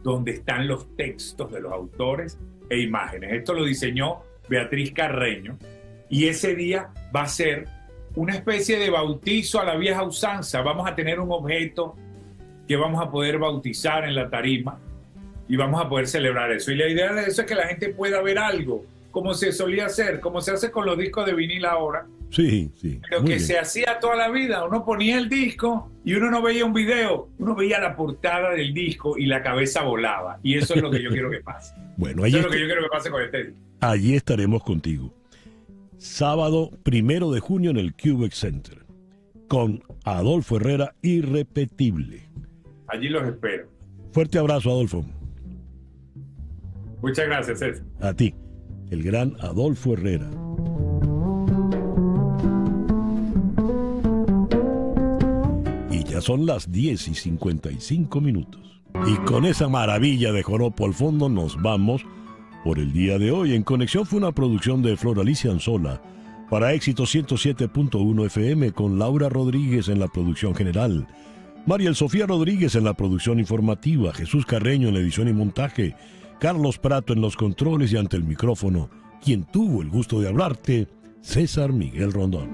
donde están los textos de los autores e imágenes. Esto lo diseñó Beatriz Carreño, y ese día va a ser una especie de bautizo a la vieja usanza. Vamos a tener un objeto que vamos a poder bautizar en la tarima y vamos a poder celebrar eso. Y la idea de eso es que la gente pueda ver algo, como se solía hacer, como se hace con los discos de vinil ahora. Sí, sí. Pero que se hacía toda la vida. Uno ponía el disco y uno no veía un video, uno veía la portada del disco y la cabeza volaba. Y eso es lo que yo quiero que pase. Bueno, eso es lo que yo quiero que pase con este disco. Allí estaremos contigo. Sábado 1 de junio en el Cubex Center, con Adolfo Herrera, irrepetible. Allí los espero. Fuerte abrazo, Adolfo. Muchas gracias, César. A ti, el gran Adolfo Herrera. Y ya son las 10:55. Y con esa maravilla de joropo al fondo nos vamos por el día de hoy. En Conexión fue una producción de Flor Alicia Anzola para Éxito 107.1 FM, con Laura Rodríguez en la producción general, Mariel Sofía Rodríguez en la producción informativa, Jesús Carreño en la edición y montaje, Carlos Prato en los controles, y ante el micrófono, quien tuvo el gusto de hablarte, César Miguel Rondón.